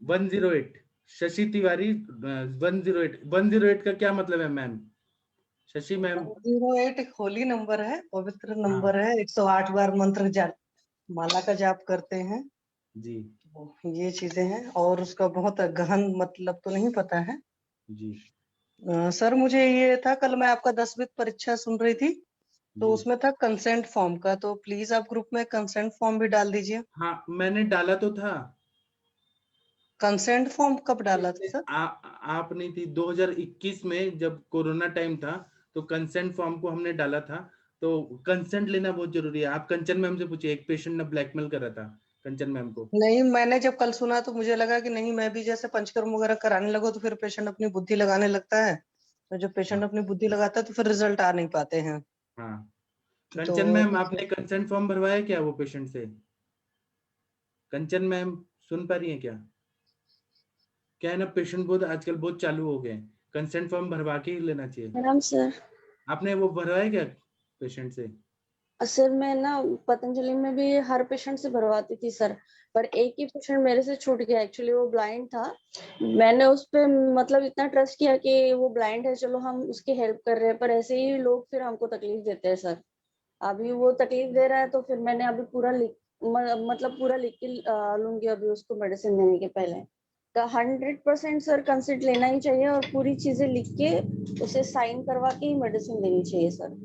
[SPEAKER 2] 108, शशि तिवारी 108, 108 का क्या मतलब है मैम? शशि मैम
[SPEAKER 10] 108 एक होली नंबर है, पवित्र
[SPEAKER 2] हाँ
[SPEAKER 10] नंबर है। 108 बार मंत्र जाप माला का जाप करते हैं।
[SPEAKER 2] जी
[SPEAKER 10] तो ये चीजें हैं, और उसका बहुत गहन मतलब तो नहीं पता है।
[SPEAKER 2] जी
[SPEAKER 10] सर मुझे ये था, कल मैं आपका 10वीं परीक्षा सुन रही थी, तो
[SPEAKER 2] जी।
[SPEAKER 10] उसमें था कंसेंट फॉर्म का, तो प्लीज आप ग्रुप में कंसेंट फॉर्म भी डाल दीजिए।
[SPEAKER 2] हाँ मैंने डाला तो था।
[SPEAKER 10] कंसेंट फॉर्म कब डाला था सर?
[SPEAKER 2] आप नहीं थी 2021 में जब कोरोना टाइम था, तो कंसेंट फॉर्म को हमने डाला था। तो कंसेंट लेना बहुत जरूरी है। आप कंचन मैम से पूछिए, एक पेशेंट ने ब्लैकमेल कर रहा था कंचन मैम को।
[SPEAKER 10] नहीं, मैंने जब कल सुना तो मुझे लगा कि नहीं, मैं भी जैसे पंचकर्म वगैरह कराने लगो तो फिर पेशेंट अपनी बुद्धि लगाने लगता है, तो जब पेशेंट
[SPEAKER 2] हाँ
[SPEAKER 10] अपनी बुद्धि लगाता है तो फिर रिजल्ट आ नहीं पाते हैं।
[SPEAKER 2] हाँ।
[SPEAKER 10] तो
[SPEAKER 2] कंचन मैम आपने कंसेंट फॉर्म भरवाया क्या वो पेशेंट से? कंचन मैम सुन पा रही है क्या? क्या है ना, पेशेंट बहुत आजकल बहुत चालू हो गए, कंसेंट फॉर्म भरवा के ही लेना चाहिए।
[SPEAKER 3] प्रणाम सर।
[SPEAKER 2] आपने वो भरवाया क्या पेशेंट से?
[SPEAKER 3] सर मैं ना पतंजलि में भी हर पेशेंट से भरवाती थी सर, पर एक ही पेशेंट मेरे से छूट गया। एक्चुअली वो ब्लाइंड था। मैंने उस पे मतलब इतना ट्रस्ट किया कि वो ब्लाइंड है, चलो हम उसकी हेल्प कर रहे हैं, पर ऐसे ही लोग फिर हमको तकलीफ देते हैं सर। अभी वो तकलीफ दे रहा है तो फिर मैंने अभी पूरा मतलब पूरा लिख के लूंगी अभी उसको मेडिसिन देने के पहले। तो 100% सर कंसिडर लेना ही चाहिए, और पूरी चीजें लिख के उसे साइन करवा के ही मेडिसिन देनी चाहिए सर।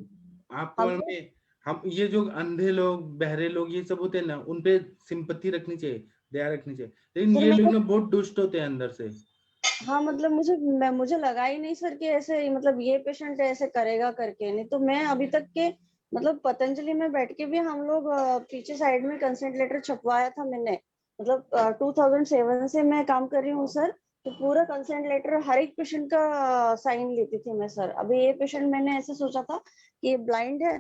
[SPEAKER 2] आपको
[SPEAKER 3] हम
[SPEAKER 2] मालूम है, हम ये जो अंधे लोग बहरे लोग ये सब होते हैं ना, उनपे सिंपत्ति रखनी चाहिए, दया रखनी चाहिए, लेकिन
[SPEAKER 3] सर
[SPEAKER 2] ये लोग
[SPEAKER 3] मेरे
[SPEAKER 2] ना बहुत दुष्ट होते हैं अंदर से।
[SPEAKER 3] हाँ मतलब मुझे लगा ही नहीं सर कि ऐसे मतलब ये पेशेंट ऐसे करेगा करके। नहीं तो मैं अभी तक के मतलब पतंजलि में बैठ के भी हम लोग पीछे साइड में कंसेंट लेटर छपवाया था मैंने। मतलब 2007 से मैं काम कर रही हूँ सर। तो पूरा कंसेंट लेटर हर एक पेशेंट का साइन लेती थी मैं सर। अभी ये पेशेंट मैंने ऐसे सोचा था कि ये ब्लाइंड है,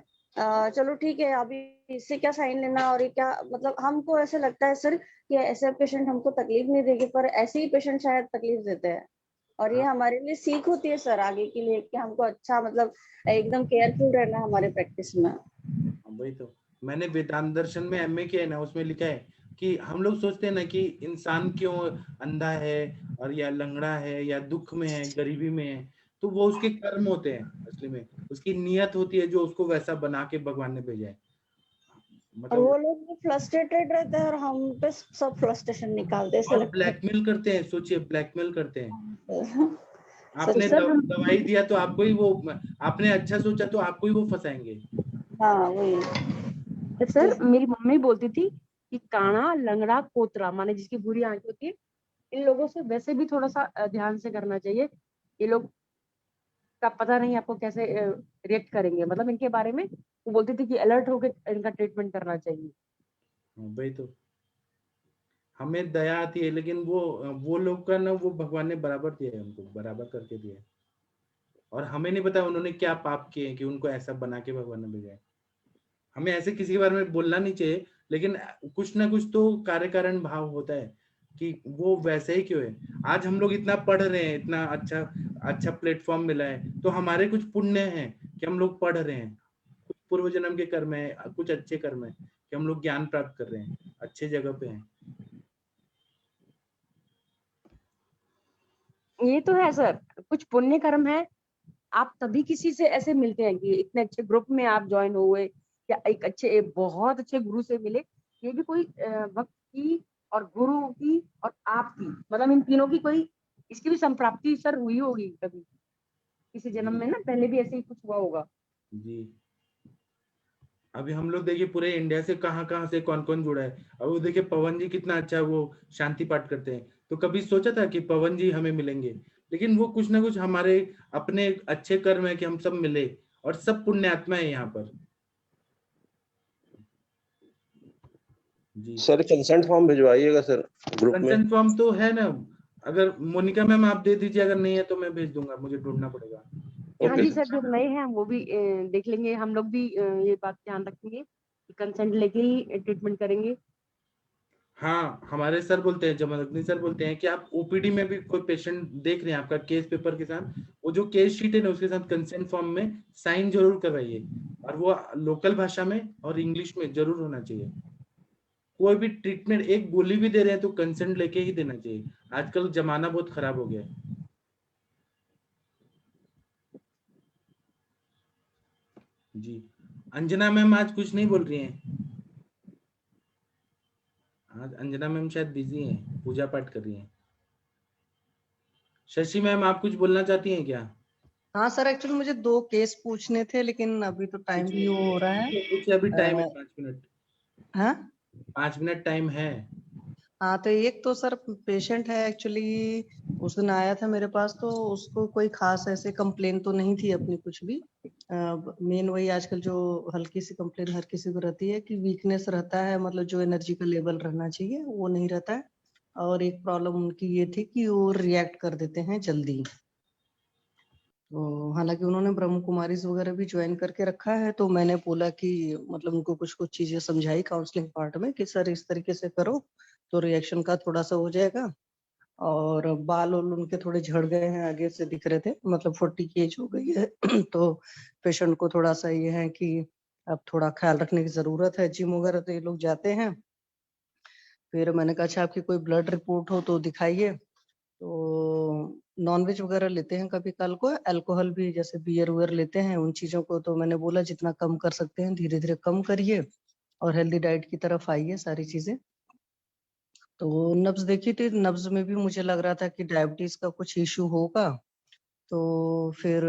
[SPEAKER 3] चलो ठीक है, अभी इससे क्या साइन लेना, और ये क्या मतलब हमको ऐसे लगता है सर कि ऐसे पेशेंट हमको तकलीफ नहीं देगी, पर ऐसे ही पेशेंट शायद तकलीफ देते हैं। और ये
[SPEAKER 2] हाँ
[SPEAKER 3] हमारे लिए सीख होती है सर आगे के लिए कि हमको अच्छा मतलब एकदम केयरफुल रहना हमारे प्रैक्टिस में।
[SPEAKER 2] वही तो, मैंने वेदांत दर्शन में एमए किया है ना, उसमें लिखा है कि हम लोग सोचते हैं ना कि इंसान क्यों अंधा है और या लंगड़ा है या दुख में है गरीबी में है, तो वो उसके कर्म होते हैं। असली में उसकी नियत होती है जो उसको वैसा बना के भगवान ने भेजा है।
[SPEAKER 3] और
[SPEAKER 2] मतलब
[SPEAKER 3] वो लोग भी फ्रस्ट्रेटेड रहते हैं और हम पे सब फ्रस्ट्रेशन निकालते हैं, ऐसे
[SPEAKER 2] और
[SPEAKER 3] लगता
[SPEAKER 2] ब्लैकमेल करते हैं, सोचिए ब्लैकमेल करते हैं।
[SPEAKER 3] है।
[SPEAKER 2] आपने
[SPEAKER 3] सर
[SPEAKER 2] दवाई दिया तो आपको ही वो, आपने अच्छा सोचा तो आपको ही वो फंसाएंगे।
[SPEAKER 3] हाँ वही।
[SPEAKER 9] तो सर मेरी मम्मी बोलती थी कि काना लंगड़ा कोतरा माने जिसकी बुरी आंखें होती है, इन लोगों से वैसे भी थोड़ा सा ध्यान से करना चाहिए। ये लोग का पता नहीं आपको कैसे रिएक्ट करेंगे, मतलब इनके बारे में वो बोलती थी कि अलर्ट होकर इनका ट्रीटमेंट करना चाहिए।
[SPEAKER 2] वही तो, हमें दया आती है, लेकिन वो लोग का ना, वो भगवान ने बराबर दिया है, उनको बराबर करके दिया है। और हमें नहीं पता उन्होंने क्या पाप किए हैं कि उनको ऐसा बना के भगवान ने भेजा है। हमें ऐसे किसी के बारे में बोलना नहीं चाहिए, लेकिन कुछ ना कुछ तो कार्य कारण भाव होता है कि वो वैसे ही क्यों है। आज हम लोग इतना पढ़ रहे हैं, इतना अच्छा अच्छा प्लेटफॉर्म मिला है, तो हमारे कुछ पुण्य हैं कि हम लोग पढ़ रहे हैं, कुछ पूर्व जन्म के कर्म है, कुछ अच्छे कर्म है कि हम लोग ज्ञान प्राप्त कर रहे हैं, अच्छे जगह पे हैं।
[SPEAKER 9] ये तो है सर, कुछ पुण्य कर्म है। आप तभी किसी से ऐसे मिलते हैं कि इतने अच्छे ग्रुप में आप ज्वाइन हुए, या एक बहुत अच्छे गुरु से मिले ये भी कोई भक्त की और गुरु की और आपकी, मतलब इन तीनों की कोई इसकी भी संप्राप्ति सर हुई होगी कभी किसी जन्म में ना, पहले भी ऐसे ही कुछ हुआ होगा।
[SPEAKER 2] जी अभी हम लोग देखिए पूरे इंडिया से कहाँ कहाँ से कौन कौन जुड़ा है। अब वो देखिए पवन जी कितना अच्छा वो शांति पाठ करते हैं, तो कभी सोचा था कि पवन जी हमें मिलेंगे? लेकिन वो कुछ ना कुछ हमारे अपने अच्छे कर्म है कि हम सब मिले, और सब पुण्य आत्मा है यहाँ पर। जी
[SPEAKER 11] सर कंसेंट फॉर्म भिजवाइएगा सर ग्रुप में।
[SPEAKER 2] कंसेंट फॉर्म तो है ना, अगर मोनिका मैम आप दे दीजिए, अगर नहीं है तो मैं भेज दूंगा, मुझे ढूंढना पड़ेगा।
[SPEAKER 9] हाँ जी सर, जो नए हैं वो भी देख लेंगे, हम लोग भी ये बात ध्यान रखेंगे कि कंसेंट लेके ही ट्रीटमेंट करेंगे।
[SPEAKER 2] हाँ हमारे सर बोलते हैं, जमालग्नि सर बोलते हैं कि आप ओपीडी में भी कोई पेशेंट देख रहे हैं, आपका केस पेपर के साथ वो जो केस शीट है ना उसके साथ कंसेंट फॉर्म में साइन जरूर करवाइए, और वो लोकल भाषा में और इंग्लिश में जरूर होना चाहिए। कोई भी ट्रीटमेंट, एक गोली भी दे रहे हैं तो कंसेंट लेके ही देना चाहिए, आजकल जमाना बहुत खराब हो गया है। जी अंजना मैम आज कुछ नहीं बोल रही हैं, आज अंजना मैम शायद बिजी हैं, पूजा पाठ कर रही हैं। शशि मैम आप कुछ बोलना चाहती हैं क्या?
[SPEAKER 10] हाँ सर, एक्चुअली मुझे 2 केस पूछने थे, लेकिन अभी तो टाइम भी हो रहा है।
[SPEAKER 2] कुछ अभी टाइम है 5 मिनट।
[SPEAKER 10] हाँ
[SPEAKER 2] 5 मिनट टाइम है।
[SPEAKER 10] हाँ, तो एक तो सर पेशेंट है, एक्चुअली उस दिन आया था मेरे पास, तो उसको कोई खास ऐसे कंप्लेन तो नहीं थी अपनी कुछ भी। मेन वही आजकल जो हल्की सी कंप्लेन हर किसी को रहती है कि वीकनेस रहता है, मतलब जो एनर्जी का लेवल रहना चाहिए वो नहीं रहता है। और एक प्रॉब्लम उनकी ये थी कि वो रिएक्ट कर देते हैं जल्दी। तो हालांकि उन्होंने ब्रह्म कुमारीज वगैरह भी ज्वाइन करके रखा है, तो मैंने बोला कि मतलब उनको कुछ कुछ चीजें समझाई काउंसलिंग पार्ट में कि सर इस तरीके से करो तो रिएक्शन का थोड़ा सा हो जाएगा। और बाल और उनके थोड़े झड़ गए हैं, आगे से दिख रहे थे, मतलब 40 की एज हो गई है तो पेशेंट को थोड़ा सा ये है कि अब थोड़ा ख्याल रखने की जरूरत है। जिम वगैरह तो ये लोग जाते हैं। फिर मैंने कहा अच्छा आपकी कोई ब्लड रिपोर्ट हो तो दिखाइए। तो नॉनवेज वगैरह लेते हैं कभी कल को, अल्कोहल भी जैसे बियर वगैरह लेते हैं, उन चीजों को तो मैंने बोला जितना कम कर सकते हैं धीरे धीरे कम करिए और हेल्दी डाइट की तरफ आइए सारी चीजें। तो नब्ज देखी थी, नब्ज में भी मुझे लग रहा था कि डायबिटीज का कुछ इश्यू होगा। तो फिर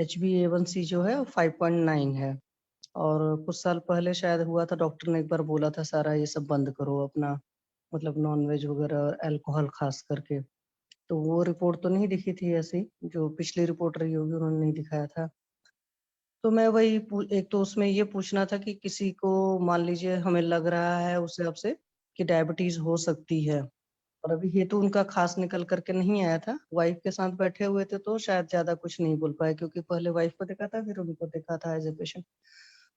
[SPEAKER 10] HbA1c जो है 5.9 है। और कुछ साल पहले शायद हुआ था, डॉक्टर ने एक बार बोला था सारा ये सब बंद करो अपना, मतलब नॉनवेज वगैरह अल्कोहल खास करके। तो वो रिपोर्ट तो नहीं दिखी थी ऐसी, जो पिछली रिपोर्ट रही होगी उन्होंने नहीं दिखाया था। तो मैं वही एक तो उसमें ये पूछना था कि किसी को मान लीजिए हमें लग रहा है उस हिसाब से कि डायबिटीज हो सकती है, और अभी ये तो उनका खास निकल करके नहीं आया था, वाइफ के साथ बैठे हुए थे तो शायद ज्यादा कुछ नहीं बोल पाए, क्योंकि पहले वाइफ को देखा था फिर उनको देखा था एज ए पेशेंट।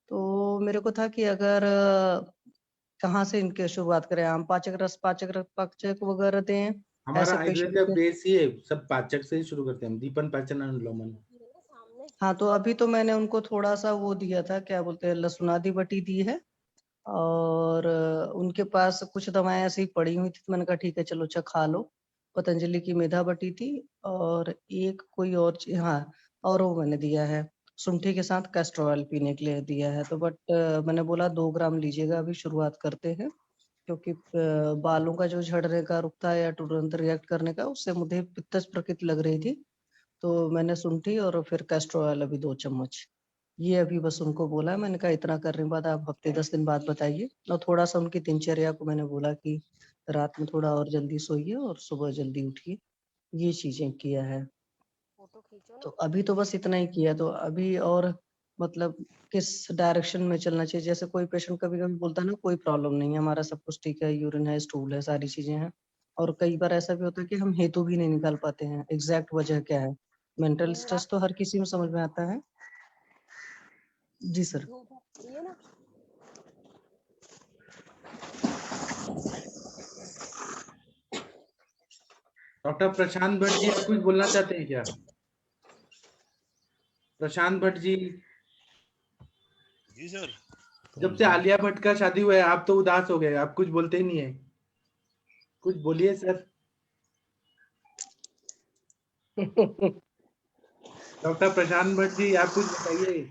[SPEAKER 10] तो मेरे को था कि अगर कहाँ से इनके शुरुआत करें, आम पाचक रस पाचक वगैरह दें
[SPEAKER 2] हमारा
[SPEAKER 10] ऐसे
[SPEAKER 2] आयुर्वेद
[SPEAKER 10] पेशेंट
[SPEAKER 2] का
[SPEAKER 10] के।
[SPEAKER 2] बेस ही है, सब पाचक से ही शुरू करते हैं, दीपन पाचन अनुलोमन।
[SPEAKER 10] हाँ तो अभी तो मैंने उनको थोड़ा सा वो दिया था, क्या बोलते हैं, लहसुनादी बटी दी है। और उनके पास कुछ दवाएं ऐसी पड़ी हुई थी, तो मैंने कहा ठीक है चलो अच्छा खा लो। पतंजलि की मेधा बटी थी, और एक कोई और हाँ, और वो मैंने दिया है शुंठी के साथ कैस्टर ऑयल पीने के लिए दिया है। तो बट मैंने बोला 2 ग्राम लीजिएगा, अभी शुरुआत करते हैं, क्योंकि बालों का जो झड़ने का रुकता है या तुरंत रिएक्ट करने का, उससे मुझे पित्तज प्रकृति लग रही थी। तो मैंने शुंठी और फिर कैस्टर ऑयल अभी 2 चम्मच, ये अभी बस उनको बोला। मैंने कहा इतना करने के बाद आप हफ्ते 10 दिन बाद बताइए। और थोड़ा सा उनकी दिनचर्या को मैंने बोला कि रात में थोड़ा और जल्दी सोइए और सुबह जल्दी उठिए, ये चीजें किया है। तो अभी तो बस इतना ही किया। तो अभी और मतलब किस डायरेक्शन में चलना चाहिए? जैसे कोई पेशेंट कभी कभी बोलता है ना कोई प्रॉब्लम नहीं है, हमारा सब कुछ ठीक है, यूरिन है, स्टूल है, सारी चीजें हैं। और कई बार ऐसा भी होता है कि हम हेतु भी नहीं निकाल पाते हैं एग्जैक्ट वजह क्या है। मेंटल स्ट्रेस तो हर किसी में समझ में आता है। जी सर।
[SPEAKER 2] डॉक्टर प्रशांत भट्ट जी आप कुछ बोलना चाहते हैं क्या? प्रशांत भट्ट जी।
[SPEAKER 12] जी सर।
[SPEAKER 2] जब से आलिया भट्ट का शादी हुआ है आप तो उदास हो गए, आप कुछ बोलते ही नहीं है, कुछ बोलिए सर। डॉक्टर प्रशांत भट्ट जी आप कुछ बताइए।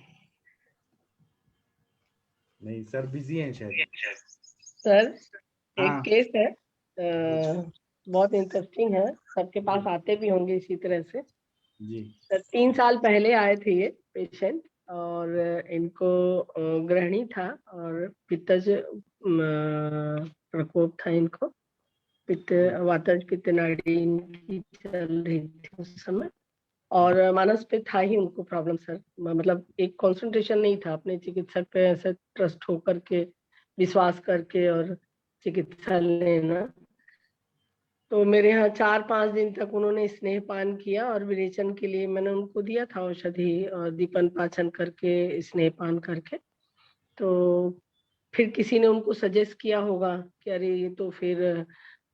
[SPEAKER 2] नहीं सर बिजी हैं शायद।
[SPEAKER 7] सर एक
[SPEAKER 2] हाँ
[SPEAKER 7] केस है, बहुत इंटरेस्टिंग है, सबके पास आते भी होंगे इसी तरह से।
[SPEAKER 2] जी
[SPEAKER 7] 3 साल पहले आए थे ये पेशेंट, और इनको ग्रहणी था और पित्तज प्रकोप था इनको, पित्त वातज पित्त नाड़ी इनकी चल रही थी उस समय, और मानस पे था ही उनको प्रॉब्लम सर। मतलब एक कंसंट्रेशन नहीं था, अपने चिकित्सक पे ऐसे ट्रस्ट होकर के, विश्वास करके और चिकित्सा लेना। तो मेरे यहाँ 4-5 दिन तक उन्होंने स्नेहपान किया, और विरेचन के लिए मैंने उनको दिया था औषधि, और दीपन पाचन करके स्नेहपान करके। तो फिर किसी ने उनको सजेस्ट किया होगा कि अरे ये तो फिर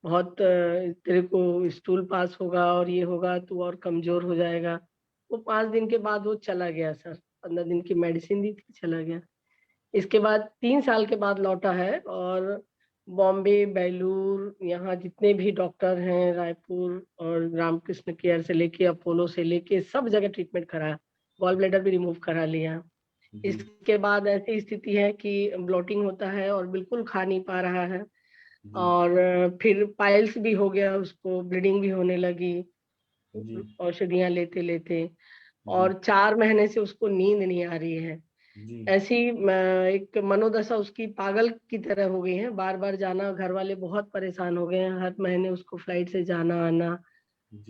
[SPEAKER 7] बहुत तेरे को स्टूल पास होगा और ये होगा, तू और कमजोर हो जाएगा। वो 5 दिन के बाद वो चला गया सर, 15 दिन की मेडिसिन दी थी, चला गया। इसके बाद 3 साल के बाद लौटा है, और बॉम्बे, बेलूर, यहाँ जितने भी डॉक्टर हैं, रायपुर और रामकृष्ण केयर से लेके अपोलो से लेके सब जगह ट्रीटमेंट कराया, गॉल ब्लैडर भी रिमूव करा लिया। इसके बाद ऐसी स्थिति है कि ब्लोटिंग होता है और बिल्कुल खा नहीं पा रहा है, और फिर पाइल्स भी हो गया उसको, ब्लीडिंग भी होने लगी औषधियां लेते लेते, और 4 महीने से उसको नींद नहीं आ रही है। ऐसी एक मनोदशा उसकी पागल की तरह हो गई है, बार बार जाना, घर वाले बहुत परेशान हो गए हैं, हर महीने उसको फ्लाइट से जाना आना,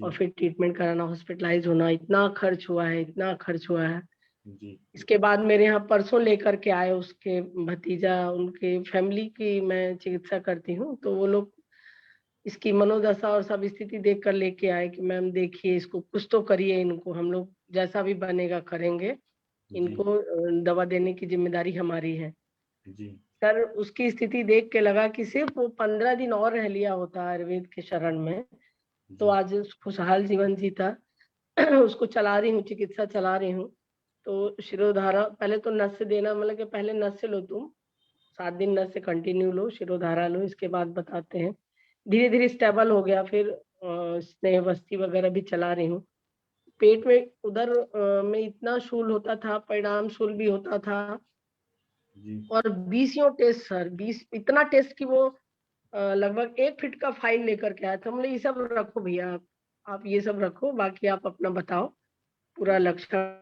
[SPEAKER 7] और फिर ट्रीटमेंट कराना, हॉस्पिटलाइज होना, इतना खर्च हुआ है, इतना खर्च हुआ है। इसके बाद मेरे यहाँ परसों लेकर के आए उसके भतीजा, उनके फैमिली की मैं चिकित्सा करती हूँ, तो वो लोग इसकी मनोदशा और सब स्थिति देख कर लेके आए कि मैम देखिए इसको कुछ तो करिए, इनको हम लोग जैसा भी बनेगा करेंगे, इनको दवा देने की जिम्मेदारी हमारी है। सर उसकी स्थिति देख के लगा कि सिर्फ वो 15 दिन और रह लिया होता आयुर्वेद के शरण में, तो आज खुशहाल जीवन जीता। उसको चला रही हूँ, चिकित्सा चला रही हूँ। तो शिरोधारा पहले तो नस से देना, मतलब कि पहले नस से लो, तुम 7 दिन नस से कंटिन्यू लो, शिरोधारा लो, इसके बाद बताते हैं। धीरे धीरे स्टेबल हो गया, फिर स्नेह वस्ती वगैरह भी चला रही हूँ। पेट में उधर में इतना शूल होता था, परिणाम शूल भी होता था, और 20 टेस्ट सर, 20 इतना टेस्ट कि वो लगभग 1 फीट का फाइल लेकर के आया था। हमने ये सब रखो भैया, आप ये सब रखो, बाकी आप अपना बताओ पूरा लक्षण।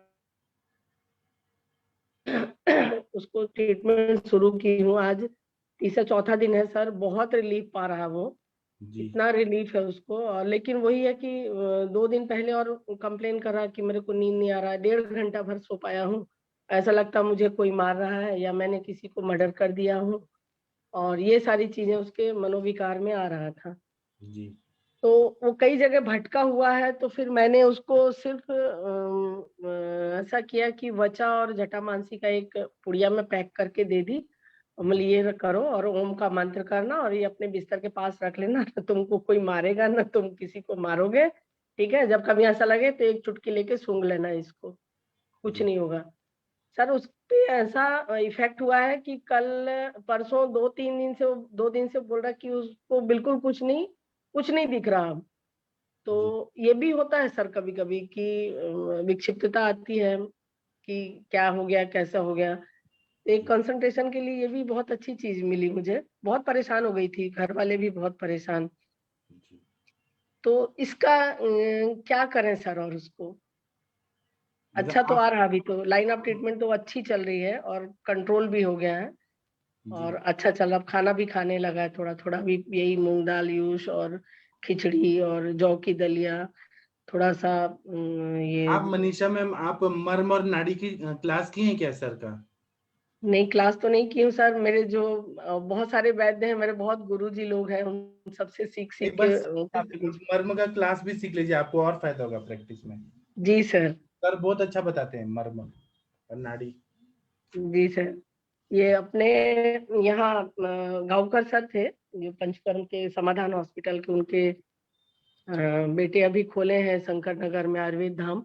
[SPEAKER 7] उसको ट्रीटमेंट शुरू की हूँ, आज 3-4 दिन है सर, बहुत रिलीफ पा रहा है वो, इतना रिलीफ है उसको। और लेकिन वही है कि 2 दिन पहले और कंप्लेन कर रहा कि मेरे को नींद नहीं आ रहा है, 1.5 घंटा भर सो पाया हूँ, ऐसा लगता मुझे कोई मार रहा है या मैंने किसी को मर्डर कर दिया हूँ, और ये सारी चीजें उसके मनोविकार में आ रहा था। तो वो कई जगह भटका हुआ है, तो फिर मैंने उसको सिर्फ ऐसा किया कि वचा और जटामांसी का एक पुड़िया में पैक करके दे दी, मतलब ये करो और ओम का मंत्र करना, और ये अपने बिस्तर के पास रख लेना, ना तुमको कोई मारेगा ना तुम किसी को मारोगे, ठीक है। जब कभी ऐसा लगे तो एक चुटकी लेके सूंघ लेना इसको, कुछ नहीं होगा। सर उस पे ऐसा इफेक्ट हुआ है कि कल परसों 2 दिन से बोल रहा कि उसको बिल्कुल कुछ नहीं दिख रहा। तो ये भी होता है सर कभी कभी कि विक्षिप्तता आती है कि क्या हो गया, कैसा हो गया। एक कंसंट्रेशन के लिए ये भी बहुत अच्छी चीज मिली मुझे, बहुत परेशान हो गई थी, घर वाले भी बहुत परेशान। तो इसका क्या करें सर? और उसको अच्छा तो आ रहा, अभी तो लाइन ऑफ ट्रीटमेंट तो अच्छी चल रही है और कंट्रोल भी हो गया है, और अच्छा चल, अब खाना भी खाने लगा है थोड़ा थोड़ा भी, यही मूंग दाल यूश और खिचड़ी और जौ की दलिया, थोड़ा सा ये।
[SPEAKER 2] आप मनीषा मैम, आप मर्म और नाड़ी की क्लास की हैं क्या सर का?
[SPEAKER 7] नहीं, क्लास तो नहीं की हूँ सर, मेरे जो बहुत सारे वैद्य हैं, मेरे बहुत गुरुजी लोग हैं, उन सबसे सीख के काफी कुछ।
[SPEAKER 2] मर्म का क्लास भी सीख लीजिए, आपको और फायदा होगा प्रैक्टिस में।
[SPEAKER 7] जी सर।
[SPEAKER 2] सर बहुत अच्छा बताते हैं मर्म और नाड़ी।
[SPEAKER 7] जी सर, ये अपने यहाँ गांवकर सर थे जो पंचकर्म के समाधान हॉस्पिटल के, उनके बेटे अभी खोले हैं शंकर नगर में आयुर्वेद धाम,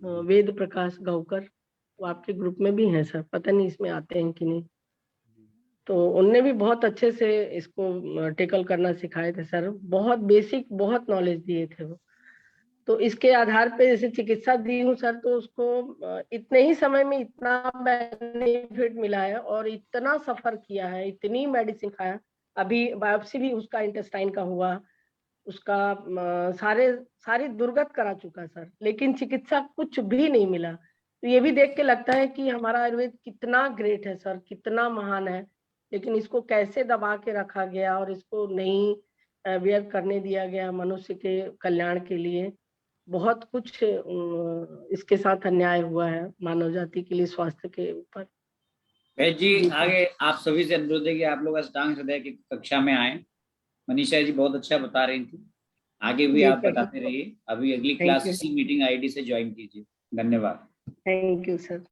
[SPEAKER 7] वेद प्रकाश गांवकर, वो आपके ग्रुप में भी हैं सर, पता नहीं इसमें आते हैं कि नहीं। तो उनने भी बहुत अच्छे से इसको टेकल करना सिखाए थे सर, बहुत बेसिक बहुत नॉलेज दिए थे वो। तो इसके आधार पे जैसे चिकित्सा दी हूँ सर, तो उसको इतने ही समय में इतना बेनिफिट मिला है और इतना सफर किया है, इतनी मेडिसिन खाया। अभी बायोप्सी भी उसका इंटेस्टाइन का हुआ, उसका सारी दुर्गत करा चुका सर, लेकिन चिकित्सा कुछ भी नहीं मिला। तो ये भी देख के लगता है कि हमारा आयुर्वेद कितना ग्रेट है सर, कितना महान है, लेकिन इसको कैसे दबा के रखा गया और इसको नहीं व्यर्थ करने दिया गया मनुष्य के कल्याण के लिए। बहुत कुछ इसके साथ अन्याय हुआ है मानव जाति के लिए, स्वास्थ्य के ऊपर।
[SPEAKER 13] वैद्य जी, आगे आप सभी से अनुरोध है कि आप लोग अष्टांग हृदय की कक्षा में आए। मनीषा जी बहुत अच्छा बता रही थी, आगे भी आप बताते रहिए। अभी अगली क्लास इसी मीटिंग आईडी से ज्वाइन कीजिए। धन्यवाद।
[SPEAKER 7] Thank you sir.